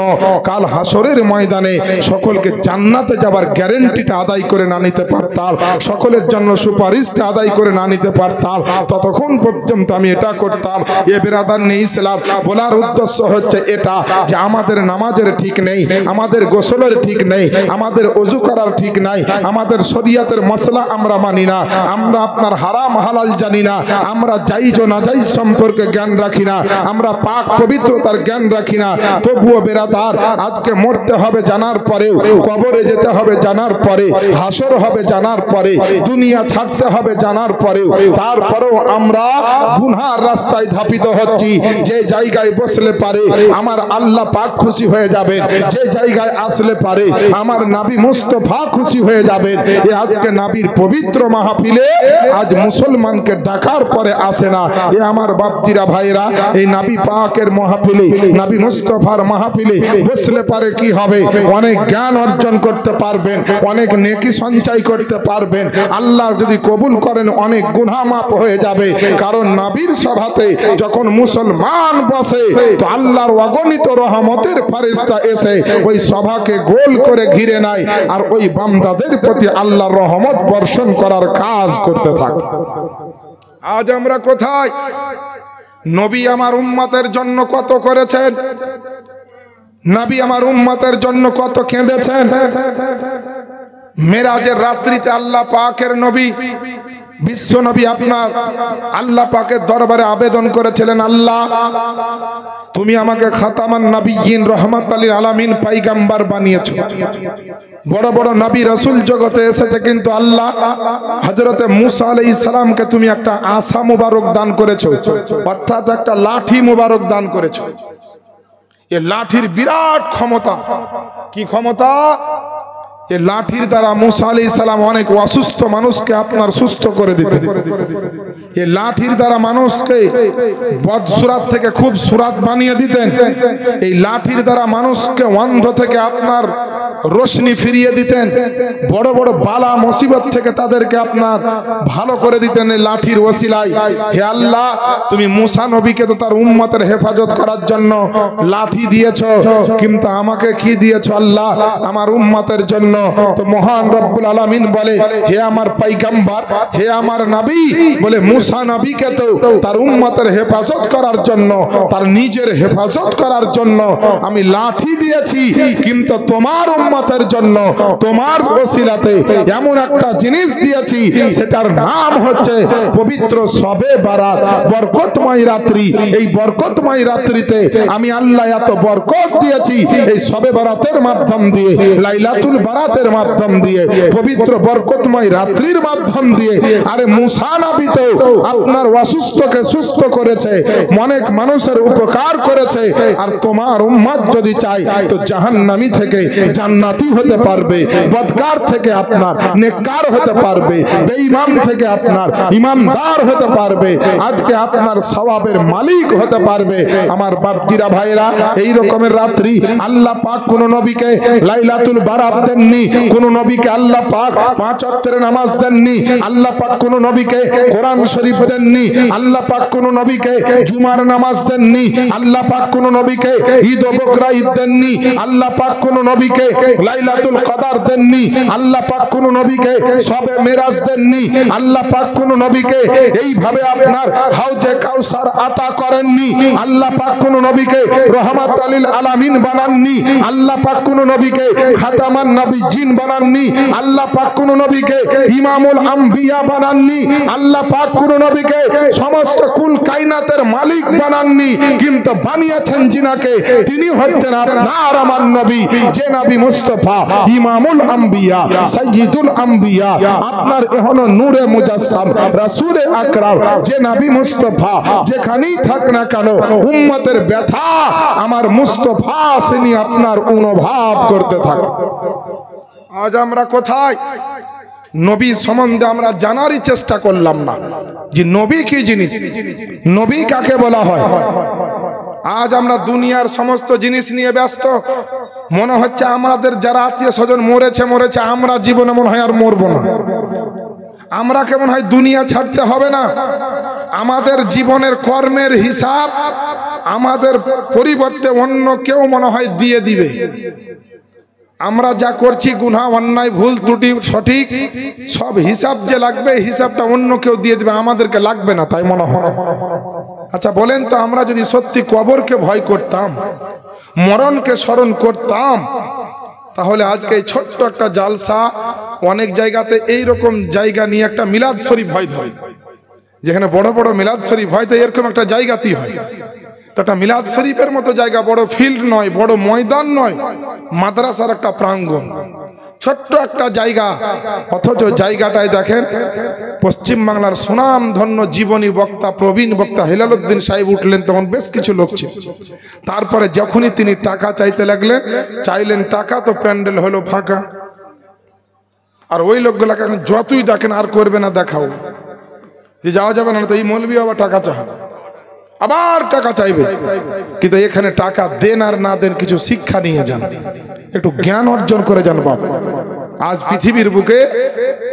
Speaker 1: কাল হাসরের ময়দানে সকলকে জান্নাতে যাবার গ্যারান্টিটা আদায় করে না নিতে পারতাম, সকলের জন্য সুপারিশটা আদায় করে না নিতে পারতাম, ততক্ষণ পর্যন্ত আমি এটা করতাম। এ বিরাদার নেই ইসলাম বলার উদ্দেশ্য হচ্ছে এটা যে আমাদের নামাজের ঠিক নেই, আমাদের গোসলের ঠিক নেই, আমাদের ওযু করার ঠিক নাই, আমাদের শরীয়তের মাসলা আমরা মানি না, আমরা আপনার হারাম হালাল জানি না, আমরা জায়েজ ও নাজায়েজ সম্পর্কে জ্ঞান রাখি না, আমরা পাক পবিত্রতার জ্ঞান রাখি না। তবুও বিরাদার আজকে মরতে হবে জানার পরেও, কবরে যেতে হবে জানার পরে, হাসর হবে জানার পরে, দুনিয়া ছাড়তে হবে জানার পরেও, তারপরেও আমরা গুনার রাস্তায় ধাপিত হচ্ছি। যে জায়গায় বসলে পারে আমার আল্লাহ পাক খুশি হয়ে যাবেন, যে জায়গায় আসলে পারে আমার নবী মুস্তাফা খুশি হয়ে যাবেন। এই আজকে নবীর পবিত্র মাহফিলে আজ মুসলমানকে ডাকার পরে আসে না। এ আমার বাপজিরা ভাইরা, এই নবী পাকের মাহফিলে, নবী মুস্তাফার মাহফিলে বসলে পারে কি হবে? অনেক জ্ঞান অর্জন করতে পারবেন, অনেক নেকি সঞ্চয় করতে পারবেন, আল্লাহ যদি কবুল করেন অনেক গুনাহ মাফ হয়ে যাবে। কারণ নবীর সভাতে যখন মুসলমান বসে তো আল্লাহর অগণিত রহমতের ফেরেশতা এসে ওই সভাকে গোল করে ঘিরে নেয় আর ওই বান্দাদের প্রতি আল্লাহর রহমত বর্ষণ করার কাজ করতে থাকে। আজ আমরা কোথায়? নবী আমার উম্মতের জন্য কত করেছেন, নবী আমার উম্মতের জন্য কত কেঁদেছেন। মেরাজের রাত্রিতে আল্লাহ পাকের নবী বিশ্ব নবী আপনার আল্লাহ পাকের দরবারে আবেদন করেছিলেন, আল্লাহ তুমি আমাকে খাতামান নবিয়্যিন রাহমাতাল লিল আলামিন পয়গম্বর বানিয়েছো। বড় বড় নবী রাসূল জগতে এসেছে, কিন্তু আল্লাহ হযরতে মুসা আলাইহিস সালামকে তুমি একটা আসা মুবারক দান করেছো, অর্থাৎ একটা লাঠি মুবারক দান করেছো। এই লাঠির বিরাট ক্ষমতা। কি ক্ষমতা? এই লাঠির দ্বারা মুসা আলাইহিস সালাম অনেক অসুস্থ মানুষকে আপনার সুস্থ করে দিতেন। এই লাঠির দ্বারা মানুষকে বদসুরাত থেকে খুব সুরাত বানিয়ে দিতেন। এই লাঠির দ্বারা মানুষকে অন্ধ থেকে আপনার রোশনি ফিরিয়ে দিতেন। বড় বড় বালা মুসিবত থেকে তাদেরকে আপনার ভালো করে দিতেন এই লাঠির ওসিলায়। হে আল্লাহ, তুমি মুসা নবীকে তো তার উম্মতের হেফাজত করার জন্য লাঠি দিয়েছো, কিন্তু আমাকে কি দিয়েছো আল্লাহ? আমার উম্মতের জন্য। তো মহান রব্বুল আলামিন বলে, হে আমার পয়গম্বর, হে আমার নবী, বলে মুসা নবীকে তো তার উম্মতের হেফাজত করার জন্য, তার নিজের হেফাজত করার জন্য আমি লাঠি দিয়েছি, কিন্তু তোমার উম্মতের জন্য তোমার ওসিলাতে এমন একটা জিনিস দিয়েছি, সেটার নাম হচ্ছে পবিত্র শবে বারাত, বরকতময় রাত্রি। এই বরকতময় রাত্রিতে আমি আল্লাহ এত বরকত দিয়েছি, এই শবে বারাতের মাধ্যম দিয়ে, লাইলাতুল বারাতের মাধ্যম দিয়ে, পবিত্র বরকতময় রাত্রির মাধ্যম দিয়ে। আরে মুসা নবী তো আপনার অসুস্থকে সুস্থ করেছে, অনেক মানুষের উপকার করেছে। আর তোমার উম্মত যদি চায় তো জাহান্নামী থেকে জান্নাতি হতে পারবে, বদকার থেকে আপনার নেককার হতে পারবে, বেঈমান থেকে আপনার ইমানদার হতে পারবে, আজকে আপনার সওয়াবের মালিক হতে পারবে। আমার বাপজিরা ভাইরা, এই রকমের রাত্রি আল্লাহ পাক কোন নবীকে লাইলাতুল বারাত দেননি, কোন নবীকে আল্লাহ পাক 5 ওয়াক্তের নামাজ দেননি, আল্লাহ পাক কোন নবীকে কোরআন শরীফ দেননি, আল্লাহ পাক কোন নবীকে জুমার নামাজ দেননি, আল্লাহ পাক কোন নবীকে ঈদ ও বকরা ঈদ দেননি, আল্লাহ পাক কোন নবীকে লাইলাতুল কদর দেননি, আল্লাহ পাক কোন নবীকে শবে মেরাজ দেননি, আল্লাহ পাক কোন নবীকে এইভাবে আপনার হাউজে কাউসার আতা করেননি, আল্লাহ পাক কোন নবীকে রহমাতুল লিল আলামিন বানাননি, আল্লাহ পাক কোন নবীকে খাতামান নবিয়্যিন বানাননি, আল্লাহ পাক কোন নবীকে ইমামুল আম্বিয়া বানাননি, আল্লাহ পাক কোন নবীকে সমস্ত কুল কায়নাতের মালিক বানাননি, কিন্তু বানিয়েছেন যিনাকে, তিনি হচ্ছেন আপনার আমার নবী, যে নবী মুস্তাফা ইমামুল আম্বিয়া সাইয়্যিদুল আম্বিয়া, আপনার এখনো নূরে মুজাসসাম রাসূলে আকরাম, যে নবী মুস্তাফা যেখানেই থাক না কেন উম্মতের ব্যথা আমার মুস্তাফা তিনি আপনার অনুভব করতে থাকে। আজ আমরা কোথায়? নবী সম্বন্ধে আমরা জানারই চেষ্টা করলাম না যে নবী কি জিনিস, নবী কাকে বলা হয়। আজ আমরা দুনিয়ার সমস্ত জিনিস নিয়ে ব্যস্ত। মনে হচ্ছে আমাদের যারা আত্মীয় স্বজন মরেছে, আমরা জীবনে মনে হয় আর মরবো না। আমরা কেমন হয় দুনিয়া ছাড়তে হবে না। আমাদের জীবনের কর্মের হিসাব আমাদের পরিবর্তে অন্য কেউ মনে হয় দিয়ে দিবে। আমরা যা করছি গুনাহ, অন্যায়, ভুল ত্রুটি, সঠিক সব হিসাব যে লাগবে, হিসাবটা অন্য কেউ দিয়ে দিবে, আমাদেরকে লাগবে না, তাই মনে হয়। আচ্ছা বলেন তো, আমরা যদি সত্যি কবরকে ভয় করতাম, মরণকে স্মরণ করতাম, তাহলে আজকে এই ছোট্ট একটা জালসা, অনেক জায়গাতে এই রকম জায়গা নিয়ে একটা মিলাদ শরীফ হয়, যেখানে বড় বড় মিলাদ শরীফ হয়, তো এরকম একটা জায়গাতেই হয়। তো একটা মিলাদ শরীফের মতো জায়গা, বড় ফিল্ড নয়, বড় ময়দান নয়, মাদ্রাসার একটা প্রাঙ্গণ, ছোট্ট একটা জায়গা, অথচ জায়গাটায় দেখেন পশ্চিম বাংলার সুনাম ধন্য জীবনী বক্তা, প্রবীণ বক্তা হেলালুদ্দিন সাহেব উঠলেন, তখন বেশ কিছু লোক ছিল। তারপরে যখনই তিনি টাকা চাইতে লাগলেন, চাইলেন টাকা, তো প্যান্ডেল হলো ফাঁকা। আর ওই লোকগুলাকে এখন যতই দেখেন আর করবে না, দেখাও যে যাওয়া যাবে না, তো এই মৌলবি আবার টাকা চায়, আবার টাকা চাইবে। কিন্তু এখানে টাকা দেন আর না দেন, কিছু শিক্ষা নিয়ে যান, একটু জ্ঞান অর্জন করে যান বাবা। আজ পৃথিবীর বুকে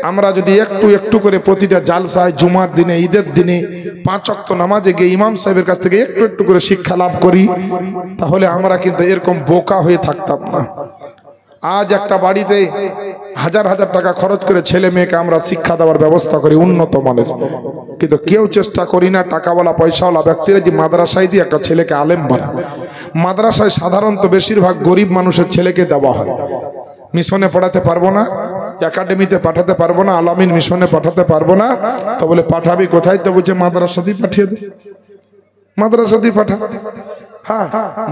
Speaker 1: আমরা যদি একটু একটু করে প্রতিটা জালসায়, জুমার দিনে, ঈদের দিনে 5 ওয়াক্ত নামাজে গিয়ে ইমাম সাহেবের কাছ থেকে একটু একটু করে শিক্ষা লাভ করি, তাহলে আমরা কিন্তু এরকম বোকা হয়ে থাকতাম না। আজ একটা বাড়িতে হাজার হাজার টাকা খরচ করে ছেলে মেয়েকে আমরা শিক্ষা দেওয়ার ব্যবস্থা করি উন্নত মানের, কিন্তু কেউ চেষ্টা করি না টাকাওয়ালা পয়সাওয়ালা ব্যক্তিরা যে মাদ্রাসায় দিয়ে একটা ছেলেকে আলেম বানায়। মাদ্রাসায় সাধারণত বেশিরভাগ গরিব মানুষের ছেলেকে দেওয়া হয়। মিশনে পড়াতে পারবো না, একাডেমিতে পাঠাতে পারবো না, আলামিন মিশনে পাঠাতে পারবো না, তো বলে পাঠাবি কোথায়? তো বলছে মাদ্রাসাতেই পাঠিয়ে দে, মাদ্রাসাতেই পাঠা। হ্যাঁ,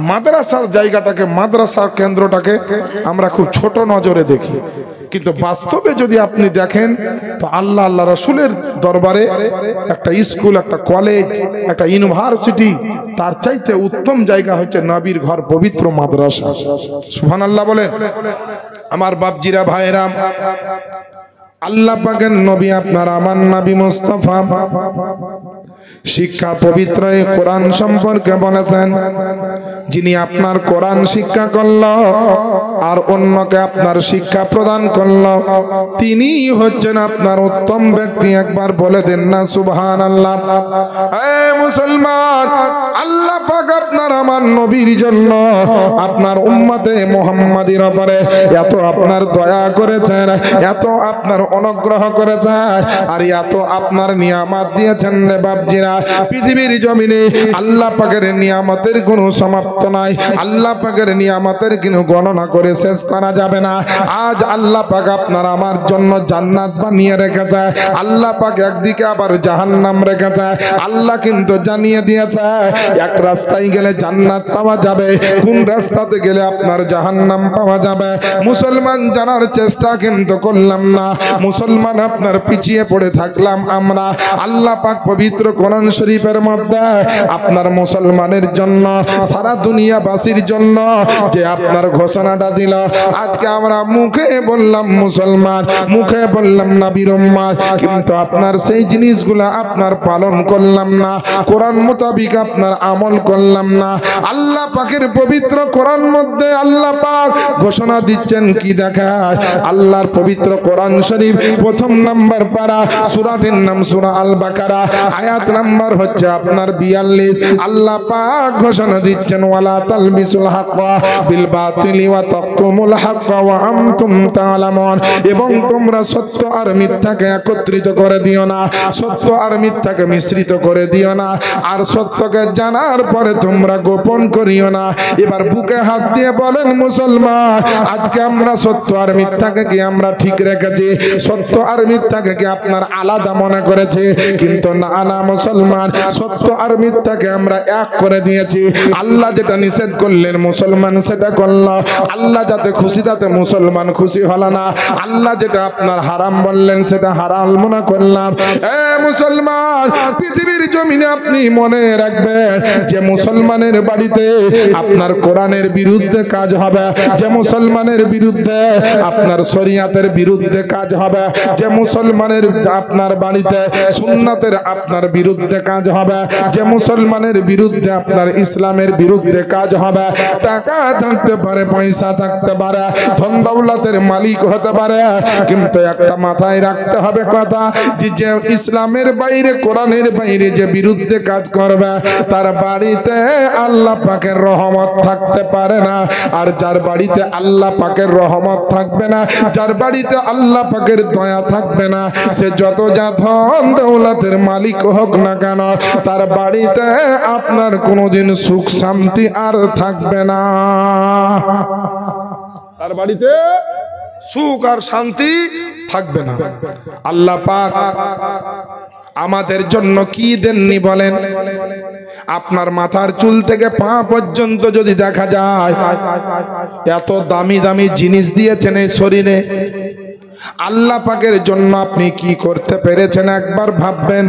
Speaker 1: মাদ্রাসার জায়গাটাকে, মাদ্রাসার কেন্দ্রটাকে আমরা খুব ছোট নজরে দেখি, কিন্তু বাস্তবে যদি আপনি দেখেন তো আল্লাহ আল্লাহ রাসূলের দরবারে একটা স্কুল, একটা কলেজ, একটা ইউনিভার্সিটি, তার চাইতে উত্তম জায়গা হচ্ছে নবীর ঘর, পবিত্র মাদ্রাসা। সুবহানাল্লাহ বলেন। আমার বাপজিরা, ভাইরাম, আল্লাহ পাকের নবী আপনার আমার নবী মুস্তাফা শিক্ষা পবিত্র এই কোরআন সম্পর্কে বলেছেন, যিনি আপনার কোরআন শিক্ষা করল আর অন্যকে আপনার শিক্ষা প্রদান করল, তিনি হচ্ছেন আপনার উত্তম ব্যক্তি। একবার বলে দেন না সুবহানাল্লাহ। এ মুসলমান, আল্লাহ পাক আপনার আমার নবীর জন্য, আপনার উম্মতে মুহাম্মাদির উপরে এত আপনার দয়া করেছেন, এত আপনার অনুগ্রহ করেছেন, আর এত আপনার নিয়ামত দিয়েছেন রে বাপজিরা। পৃথিবীর জমিনে আল্লাহ পাকের নিয়ামতের কোনো সমাপ্ত নাই, আল্লাহ পাকের নিয়ামতের কোনো গণনা করে শেষ করা যাবে না। আজ আল্লাহ পাক আপনার আমার জন্য জান্নাত বানিয়ে রেখেছে, আল্লাহ পাক একদিকে আবার জাহান্নাম রেখেছে। আল্লাহ কিন্তু জানিয়ে দিয়েছে এক রাস্তায় গেলে জান্নাত পাওয়া যাবে, কোন রাস্তাতে গেলে আপনার জাহান্নাম পাওয়া যাবে। মুসলমান জানার চেষ্টা কিন্তু করলাম না, মুসলমান আপনার পিছিয়ে পড়ে থাকলাম আমরা। আল্লাহ পাক পবিত্র কোরআন শরীফের মধ্যে আপনার মুসলমানের জন্য, সারা দুনিয়াবাসীর জন্য যে আপনার ঘোষণাটা দিল, আজকে আমরা মুখে বললাম মুসলমান, মুখে বললাম নবীর উম্মত, কিন্তু আপনার সেই জিনিসগুলো আপনার পালন করলাম না, কোরআন মোতাবিক আপনার আমল করলাম না। আল্লাহ পাকের পবিত্র কোরআন মধ্যে আল্লাহ পাক ঘোষণা দিচ্ছেন কি দেখায়? আল্লাহর পবিত্র কোরআন শরীফ প্রথম নাম্বার পারা, সূরাটির নাম সূরা আল বাকারা, আয়াত নাম্বার হচ্ছে আপনার 42। আল্লাহ পাক ঘোষণা দিচ্ছেন ওয়ালা তালবিসুল হাক্কা বিল বাতিলি ওয়া তাকতুমুল হাক্কা ওয়া আনতুম তাআলামুন, এবং তোমরা সত্য আর মিথ্যাকে একত্রিত করে দিও না, সত্য আর মিথ্যাকে মিশ্রিত করে দিও না, আর সত্যকে জানার পরে তোমরা গোপন করিও না। এবার বুকে হাত দিয়ে বলেন মুসলমান, আজকে আমরা সত্য আর মিথ্যাকে কি আমরা ঠিক রেখেছি? সত্য আর মিথ্যাকে কি আপনার আলাদা মনে করেছে? কিন্তু না না মুসলমান, সত্য আর মিথ্যাকে আমরা এক করে দিয়েছি। আল্লাহ যেটা নিষেধ করলেন মুসলমান সেটা করল, আল্লাহ যাতে খুশি তাতে মুসলমান খুশি হল না, আল্লাহ যেটা আপনার হারাম বললেন সেটা হারাম মনে করলাম। এ মুসলমান, পৃথিবীর জমিনে আপনি মনে রাখবেন যে মুসলমানের বাড়িতে আপনার কোরআনের বিরুদ্ধে কাজ হবে, যে মুসলমানের বিরুদ্ধে আপনার শরিয়াতের বিরুদ্ধে কাজ হবে, যে মুসলমানের আপনার বাড়িতে সুন্নাতের আপনার বিরুদ্ধে কাজ হবে, যে মুসলমানের বিরুদ্ধে আপনার ইসলামের বিরুদ্ধে কাজ হবে। টাকা থাকতে পারে, পয়সা থাকতে পারে, ধন দৌলতের মালিক হতে পারে, কিন্তু একটা মাথায় রাখতে হবে কথা, যে ইসলামের বাইরে, কোরআনের বাইরে যে বিরুদ্ধে কাজ করবে তার বাড়িতে আল্লাহ পাকের রহমত থাকতে পারে না। আর যার বাড়িতে আল্লাহ পাকের রহমত থাকবে না, যার বাড়িতে আল্লাহ পাকের দয়া থাকবে না, সে যত যা ধন দৌলতের মালিক হোক না কেন, তার বাড়িতে আপনার কোনোদিন সুখ শান্তি আর থাকবে না। তার বাড়িতে সুখ আর শান্তি থাকবে না। আল্লাহ পাক আমাদের জন্য কি দেননি বলেন? আপনার মাথার চুল থেকে পা পর্যন্ত যদি দেখা যায়, এত দামি দামি জিনিস দিয়েছেন এই শরীরে। আল্লাহ পাকের জন্য আপনি কি করতে পেরেছেন একবার ভাববেন।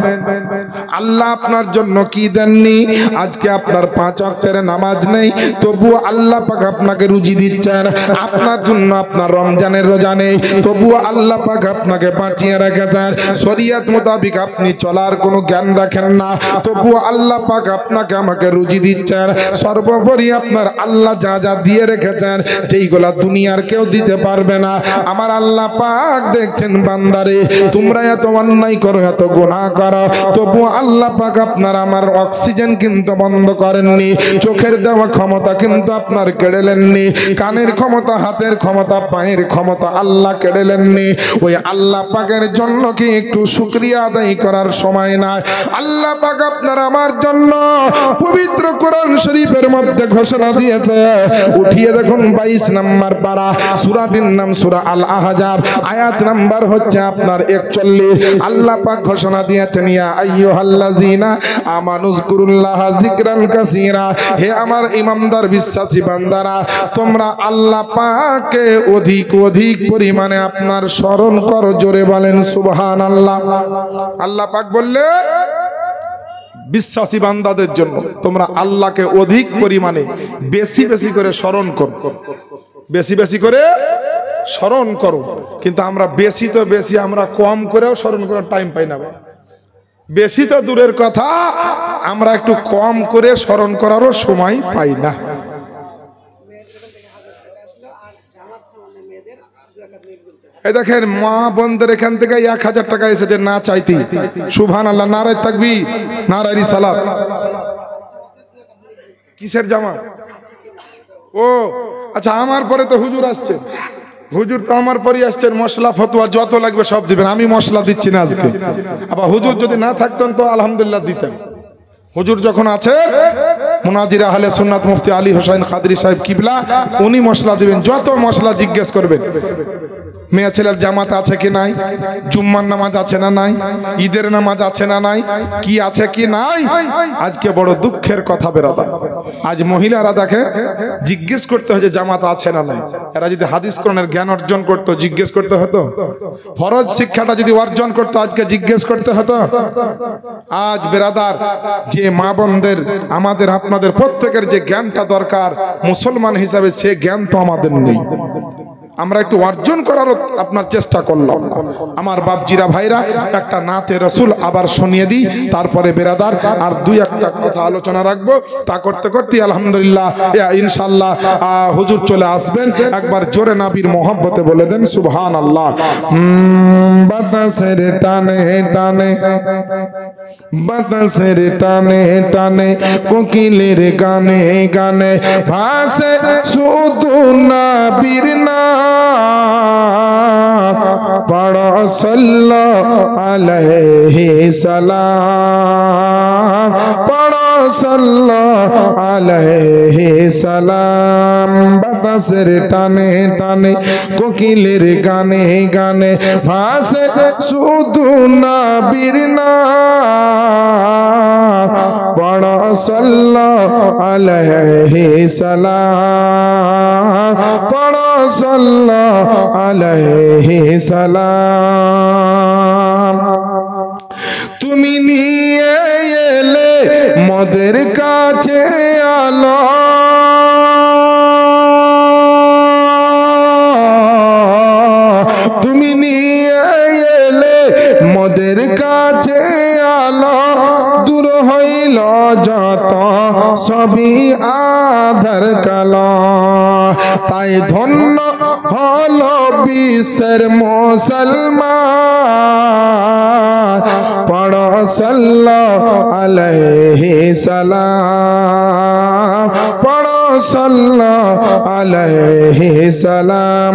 Speaker 1: আল্লাহ আপনার জন্য কি দেননি? আজকে আপনার 5 ওয়াক্তের নামাজ নেই, তবুও আল্লাহ পাক আপনাকে রুজি দিচ্ছেন। আপনার জন্য আপনার রমজানের রোজা নেই, তবুও আল্লাহ পাক আপনাকে বাঁচিয়ে রেখেছেন। শরীয়ত মোতাবিক আপনি চলার কোনো জ্ঞান রাখেন না, তবুও আল্লাহ পাক আপনাকে আমাকে রুজি দিচ্ছেন। সর্বোপরি আপনার আল্লাহ যা যা দিয়ে রেখেছেন, যেইগুলা দুনিয়ার কেউ দিতে পারবে না, আমার আল্লাহ পাক পাক দেখছেন বান্দারে তোমরা এত অন্যায় করো, এত গুনাহ করো, তবু আল্লাহ পাক আপনার আমার অক্সিজেন কিন্তু বন্ধ করেননি, চোখের দেওয়া ক্ষমতা কিন্তু আপনার কেড়ে নেননি, কানের ক্ষমতা, হাতের ক্ষমতা, পায়ের ক্ষমতা আল্লাহ কেড়ে নেননি। ওই আল্লাহ পাকের জন্য কি একটু শুকরিয়া আদায় করার সময় না? আল্লাহ পাক আপনার আমার জন্য পবিত্র কোরআন শরীফের মধ্যে ঘোষণা দিয়েছে, উঠিয়ে দেখুন 22 নম্বর পারা, সূরাটির নাম সূরা আল আহজাব, আয়াত নাম্বার হচ্ছে আপনার 41। আল্লাহ পাক ঘোষণা দিয়েছেন, ইয়া আইয়ুহাল্লাযীনা আমানুযকুরুল্লাহা যিকরান কাসীরা, হে আমার ঈমানদার বিশ্বাসী বান্দারা, তোমরা আল্লাহ পাককে অধিক অধিক পরিমাণে আপনার স্মরণ করো। জোরে বলেন সুবহানাল্লাহ। আল্লাহ পাক বললে বিশ্বাসী বান্দাদের জন্য তোমরা আল্লাহকে অধিক পরিমাণে বেশি বেশি করে স্মরণ করো, বেশি বেশি করে স্মরণ করো। কিন্তু আমরা বেশি তো বেশি, আমরা কম করেও স্মরণ করার টাইম পাই না। বেশি তো দূরের কথা, আমরা একটু কম করে স্মরণ করারও সময় পাই না। এই দেখেন মা বোনদের এখান থেকে 1000 টাকা এসেছে না চাইতি, সুবহানাল্লাহ, নারায়ে তাকবীর, নারায়ে রিসালাত। কিসের জামা? ও আচ্ছা, আমার পরে তো হুজুর আসছে, হুজুর তো আমার পরে আসছেন, মশলা ফতোয়া যত লাগবে সব দিবেন, আমি মশলা দিচ্ছি না আজকে। আবার হুজুর যদি না থাকতেন তো আলহামদুলিল্লাহ দিতেন। হুজুর যখন আছে মুনাজির আহলে সুন্নাত মুফতি আলী হোসেন কাদরি সাহেব কিবলা, উনি মশলা দিবেন, যত মশলা জিজ্ঞেস করবেন। মেয়ে ছেলের জামাত আছে কি নাই, জুম্মার নামাজ আছে না নাই, ঈদের নামাজ আছে না নাই, কি আছে কি নাই। আজকে বড় দুঃখের কথা বেরাদা, আজ মহিলারা দেখে জিজ্ঞেস করতে হয় যে জামাত আছে না নাই। এরা যদি হাদিস কোরআনের জ্ঞান অর্জন করতো জিজ্ঞেস করতে হতো, ফরজ শিক্ষাটা যদি অর্জন করতো আজকে জিজ্ঞেস করতে হতো। আজ বেরাদার যে মা বোনদের, আমাদের আপনাদের প্রত্যেকের যে জ্ঞানটা দরকার মুসলমান হিসাবে, সে জ্ঞান তো আমাদের নেই। আমরা একটু অর্জন করার আপনার চেষ্টা করলাম। আমার বাপজিরা ভাইরা, একটা নাতে রসুল আবার শুনিয়ে দিই, তারপরে বেরাদার আর দুই একটা কথা আলোচনা রাখবো। তা করতে করতে আলহামদুলিল্লাহ ইনশাল্লাহ হুজুর চলে আসবেন। একবার জোরে নবীর মোহব্বতে বলে দেন সুবহানাল্লাহ। বাতাসের টানে টানে, বাতাসের টানে টানে, কোকিলের গানে গানে ভাসে শুধু নবীর নাম। পড়ো সাল্লাল্লাহু আলাইহি সালাম, পড়ো সাল্লাল্লাহু আলাইহি সালাম। বাতাসের টানে টানে, কোকিলের গানে গানে ভাসে শুধু নবীর নাম। পড়ো সাল্লাল্লাহু আলাইহি সালাম, পড়ো সাল্লাল্লাহু আলাইহি সালাম। তুমি নিয়ে এলে মোদের কাছে আলো, তুমি নিয়ে এলে মোদের কাছে আলো। দূর হইল যত সবই আধার কালো, তাই ধন্য হলো বিশ্বের মুসলমান। পড়ো সাল্লাল্লাহু আলাইহি সালাম, পড়ো সাল্লাল্লাহু আলাইহি সালাম।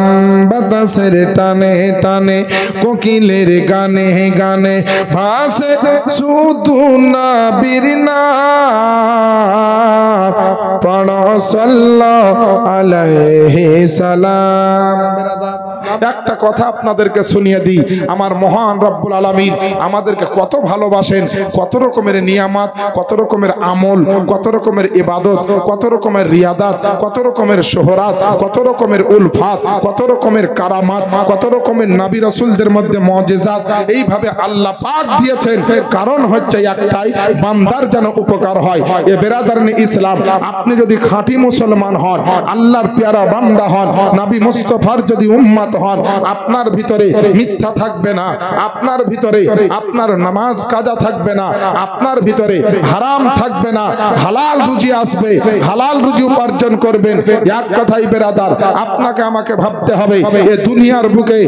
Speaker 1: বাতাসের টানে টানে, কোকিলের গানে গানে ভাসে শুধু নবীর নাম। পড়ো সাল্লাল্লাহু আলাইহি সালাম। একটা কথা আপনাদেরকে শুনিয়ে দিই, আমার মহান রব্বুল আলামিন আমাদেরকে কত ভালোবাসেন, কত রকমের নিয়ামত, কত রকমের আমল, কত রকমের ইবাদত, কত রকমের রিয়াদাত, কত রকমের শোহরাত, কত রকমের উলফাত, কত রকমের কারামাত, কত রকমের নবী রাসূলদের মধ্যে মুজিজাত এইভাবে আল্লাহ পাক দিয়েছেন। কারণ হচ্ছে একটাই, বান্দার যেন উপকার হয়। এ বেরাদারনে ইসলাম, আপনি যদি খাঁটি মুসলমান হন, আল্লাহর প্যারা বান্দা হন, নবী মুস্তাফার যদি উম্মত হন, আপনার ভিতরে মিথ্যা থাকবে না, আপনার ভিতরে আপনার নামাজ কাজা থাকবে না, আপনার ভিতরে হারাম থাকবে না, হালাল রুজি আসবে, হালাল রুজি উপার্জন করবেন। এক কথাই বেরাদার, আপনাকে আমাকে ভাবতে হবে এ দুনিয়ার বুকে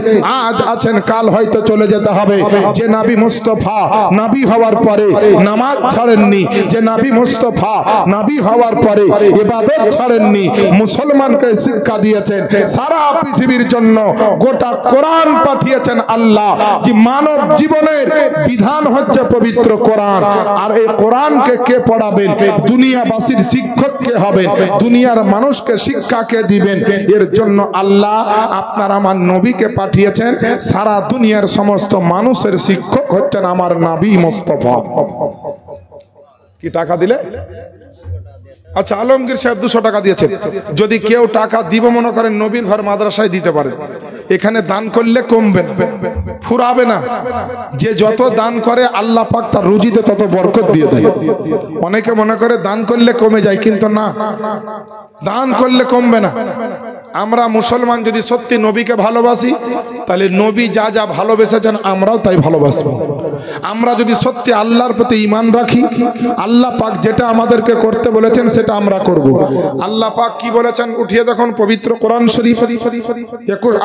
Speaker 1: আজ আছেন, কাল হয়তো চলে যেতে হবে। যে নবী মুস্তাফা নবী হওয়ার পরে নামাজ ছাড়েননি, যে নবী মুস্তাফা নবী হওয়ার পরে ইবাদত ছাড়েননি, মুসলমানকে শিক্ষা দিয়েছেন, সারা পৃথিবীর জন্য গোটা কোরআন পাঠিয়েছেন আল্লাহ। যে মানব জীবনের বিধান হচ্ছে পবিত্র কোরআন, আর এই কোরআনকে কে পড়াবেন? দুনিয়াবাসীর শিক্ষক কে হবেন? দুনিয়ার মানুষকে শিক্ষা কে দিবেন? এর জন্য আল্লাহ আপনার আমার নবীকে পাঠিয়েছেন। সারা দুনিয়ার সমস্ত মানুষের শিক্ষক হচ্ছেন আমার নবী মুস্তাফা। কি টাকা দিলে? আচ্ছা, আলমগীর সাহেব 200 টাকা দিয়েছেন। যদি কেউ টাকা দিব মনে করেন, নবীর ঘর মাদ্রাসায় দিতে পারে। এখানে দান করলে কমবে না, ফুরাবে না। যে যত দান করে আল্লাহ পাক তার রুজিতে তত বরকত দিয়ে দেয়। অনেকে মনে করে দান করলে কমে যায়, কিন্তু না, দান করলে কমবে না। আমরা মুসলমান যদি সত্যি নবীকে ভালোবাসি, তাহলে নবী যা যা ভালোবেসেছেন আমরাও তাই ভালোবাসবো। আমরা যদি সত্যি আল্লাহর প্রতি ঈমান রাখি, আল্লাহ পাক যেটা আমাদেরকে করতে বলেছেন সেটা আমরা করব। আল্লাহ পাক কি বলেছেন উঠিয়ে দেখুন পবিত্র কোরআন শরীফ,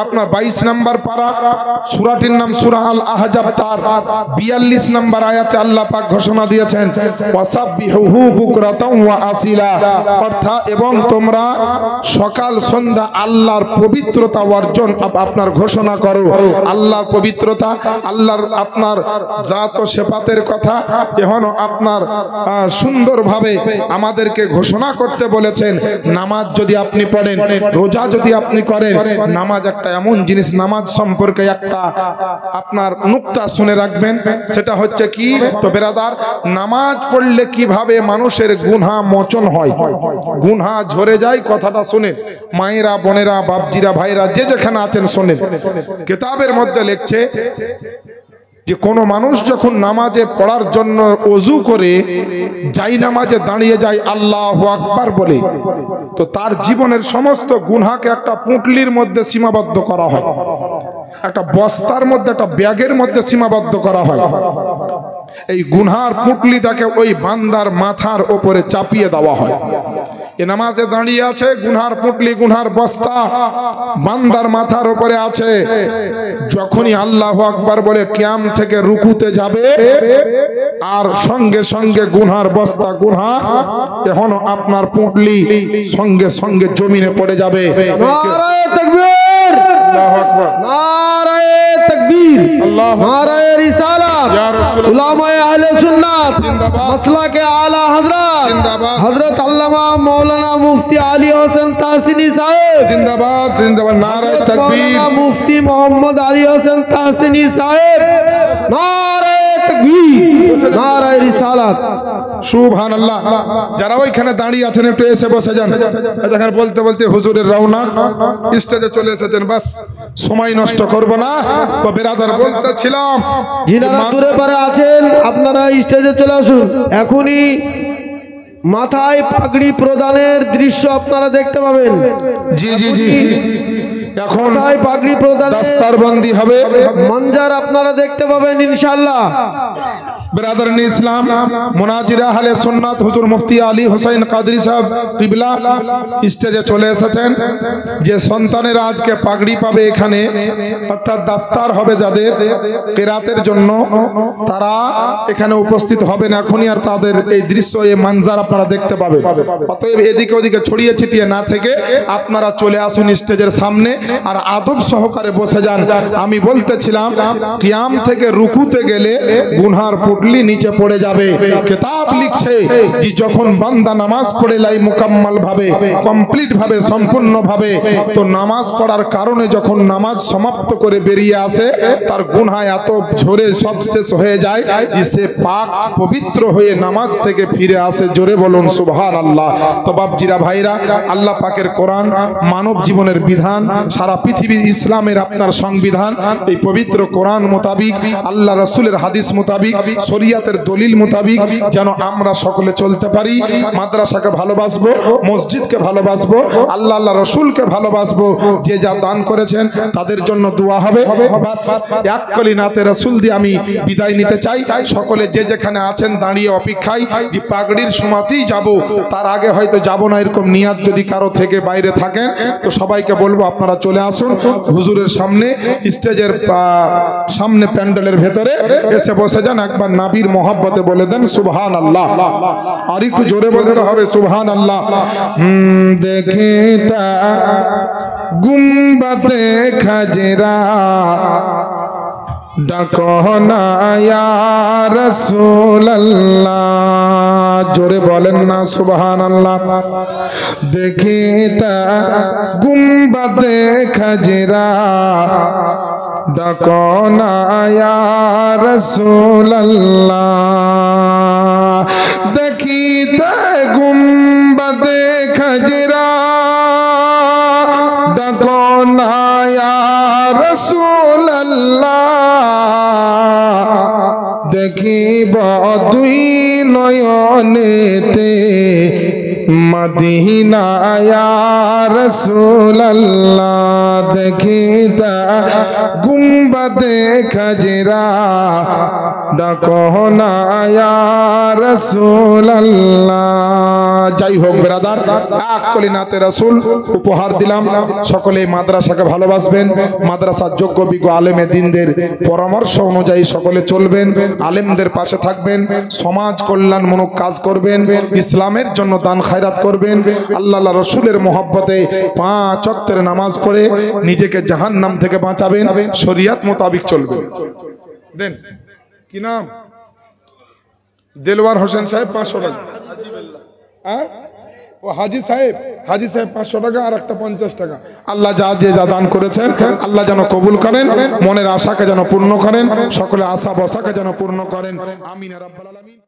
Speaker 1: আপনার 22 নম্বর পারা, সূরাটির নাম সূরা আল আহজাব, তার 42 নম্বর আয়াতে আল্লাহ পাক ঘোষণা দিয়েছেন ওয়াসাব্বিহুহু বুকরাতাও ওয়া আসিলা, অর্থাৎ এবং তোমরা সকাল সন্ধ্যা আল্লাহর পবিত্রতা অর্জন আপনার ঘোষণা করো। আল্লাহর পবিত্রতা, আল্লাহর আপনার জাত ও সিফাতের কথা এখন আপনার সুন্দরভাবে আমাদেরকে ঘোষণা করতে বলেছেন। নামাজ যদি আপনি পড়েন, রোজা যদি আপনি করেন, নামাজ একটা এমন জিনিস, নামাজ সম্পর্কে একটা আপনার নুকতা শুনে রাখবেন। সেটা হচ্ছে কি, তো বেরাদার, নামাজ পড়লে কিভাবে মানুষের গুনাহ মোচন হয়, গুনাহ ঝরে যায়, কথাটা শুনেন। মায়েরা, বোনেরা, বাপজিরা, ভাইরা যে যেখানে আছেন শোনেন। কিতাবের মধ্যে লিখছে যে কোন মানুষ যখন নামাজে পড়ার জন্য ওযু করে যাই নামাজে দাঁড়িয়ে যায় আল্লাহু আকবার বলে, তো তার জীবনের সমস্ত গুনাহকে একটা পুঁটলির মধ্যে সীমাবদ্ধ করা হয়, একটা বস্তার মধ্যে, একটা ব্যাগের মধ্যে সীমাবদ্ধ করা হয়। এই গুনার পুঁটলিটাকে ওই বান্দার মাথার উপরে চাপিয়ে দেওয়া হয়। এ নামাজে দাঁড়িয়ে আছে, গুনার পুঁটলি, গুনার বস্তা বান্দার মাথার উপরে আছে। যখনই আল্লাহু আকবার বলে কিয়াম থেকে রুকুতে যাবে, আর সঙ্গে সঙ্গে গুনার বস্তা, গুনাহ এখন আপনার পুঁটলি সঙ্গে সঙ্গে জমিনে পড়ে যাবে।
Speaker 2: নারায়ে তাকবীর, আল্লাহু আকবার, নারায়ে তাকবীর, নারায়ে রিসালাত, উলামায়ে আহলে সুন্নাত, মাসলাকে আলা হযরত হযরত আল্লামা মাওলানা মুফতি আলী হোসেন তাহসিনী সাহেব
Speaker 1: জিন্দাবাদ, জিন্দাবাদ, নারায়ে তাকবীর,
Speaker 2: মুফতি মোহাম্মদ আলী হোসেন তাহসিনী সাহেব, নারায়ে তাকবীর, নারায়ে রিসালাত,
Speaker 1: সুবহানাল্লাহ। যারা ওইখানে দাঁড়িয়ে আছেন একটু এসে বসে যান। এখানে বলতে বলতে হুজুরের রওনা, স্টেজে চলে এসেছেন, বাস সময় নষ্ট করব না। তো বেরাদার বলতেছিলাম,
Speaker 2: যিনারা দূরে পারে আছেন আপনারা স্টেজে চলে আসুন। এখনই মাথায় পাগড়ি প্রদানের দৃশ্য আপনারা দেখতে পাবেন।
Speaker 1: জি জি জি, এখন
Speaker 2: পাগড়ি প্রদান,
Speaker 1: দাস্তারবন্দি হবে,
Speaker 2: মঞ্জার আপনারা দেখতে পাবেন ইনশাআল্লাহ।
Speaker 1: বিরাদরান ইসলাম, মুনাজিরা আহলে সুন্নাত হুজুর মুফতি আলী হোসেন কাদরি সাহেব কিবলা স্টেজে চলে এসেছেন। যে সন্তানেরা আজকে পাগড়ি পাবে এখানে, অর্থাৎ দাস্তার হবে যাদের কিরাতের জন্য, তারা এখানে উপস্থিত হবেন এখনই, আর তাদের এই দৃশ্য, এই মঞ্জার আপনারা দেখতে পাবেন। অতএব এদিকে ওদিকে ছড়িয়ে ছিটিয়ে না থেকে আপনারা চলে আসুন স্টেজের সামনে, আর আদব সহকারে বসে যান। আমি বলতেছিলাম, কিয়াম থেকে রুকুতে গেলে গুনহার পুটলি নিচে পড়ে যাবে। কিতাব লিখছে যে যখন বান্দা নামাজ পড়ে লাই মুকাম্মাল ভাবে, কমপ্লিট ভাবে, সম্পূর্ণ ভাবে, তো নামাজ পড়ার কারণে যখন নামাজ সমাপ্ত করে বেরিয়ে আসে, তার গুনাহ এত ঝরে সব শেষ হয়ে যায় যে সে পাক পবিত্র হয়ে নামাজ থেকে ফিরে আসে। জোরে বলুন সুবহানাল্লাহ। তো বাপজিরা, ভাইরা, আল্লাহ পাকের কোরআন মানব জীবনের বিধান, সারা পৃথিবীর ইসলামের আপনার সংবিধান। এই পবিত্র কোরআন মোতাবিক, আল্লাহ রাসূলের হাদিস মোতাবিক শরিয়াতের দলিল মোতাবিক যেন আমরা সকলে চলতে পারি। মাদ্রাসাকে ভালোবাসবো, মসজিদকে ভালোবাসবো, আল্লাহ আল্লাহ রসুলকে ভালোবাসবো। যে যা দান করেছেন তাদের জন্য দোয়া হবে। বাস এক কলি নাতে রসুল দিয়ে আমি বিদায় নিতে চাই। সকলে যে যেখানে আছেন দাঁড়িয়ে অপেক্ষায় যে পাগড়ির সমাতেই যাব, তার আগে হয়তো যাব না, এরকম নিয়াত যদি কারো থেকে বাইরে থাকেন তো সবাইকে বলবো আপনারা চলে আসুন হুজুরের সামনে, স্টেজের সামনে প্যান্ডেলের ভেতরে এসে বসে যান। একবার নবীর মোহাব্বতে বলে দেন সুবহানাল্লাহ। আর একটু জোরে বলতে হবে সুবহানাল্লাহ। দেখে তা গুম্বাদে খাজরা ডাকো না ইয়া রাসূলুল্লাহ, জোরে বলেন না সুবহানাল্লাহ। দেখি তা গুম্বাদে খাজরা ডাকো না ইয়া রাসূলুল্লাহ, দেখি তা গুম্বাদে খাজরা ডাকো না ইয়া রাসূলুল্লাহ, দেখিব দুই নয়নেতে মদিনা ইয়া রাসূলুল্লাহ, দেখিতা গুম্বাদে খাজরা ডাকো না ইয়া রাসূলুল্লাহ। যাই হোক ব্রাদার, এক কলি নাতে রাসূল উপহার দিলাম। সকলে মাদ্রাসাকে ভালোবাসবেন, মাদ্রাসার যোগ্য বিজ্ঞ আলেমে দ্বীনদের পরামর্শ অনুযায়ী সকলে চলবেন, আলেমদের পাশে থাকবেন, সমাজ কল্যাণমূলক কাজ করবেন, ইসলামের জন্য দান খায়রাত করবেন, আল্লাহ রসুলের মোহাব্বতে 5 ওয়াক্তের নামাজ পড়ে নিজেকে জাহান্নাম থেকে বাঁচাবেন, শরিয়ত মোতাবিক চলবেন। দেন কি নাম? দেলওয়ার হোসেন সাহেব 500 টাকা। ও হাজি সাহেব 500 টাকা আর একটা 50 টাকা। আল্লাহ যা যে যা দান করেছেন আল্লাহ যেন কবুল করেন, মনের আশাকে যেন পূর্ণ করেন, সকলে আশা বসাকে যেন পূর্ণ করেন। আমিন ইয়া রাব্বাল আলামিন।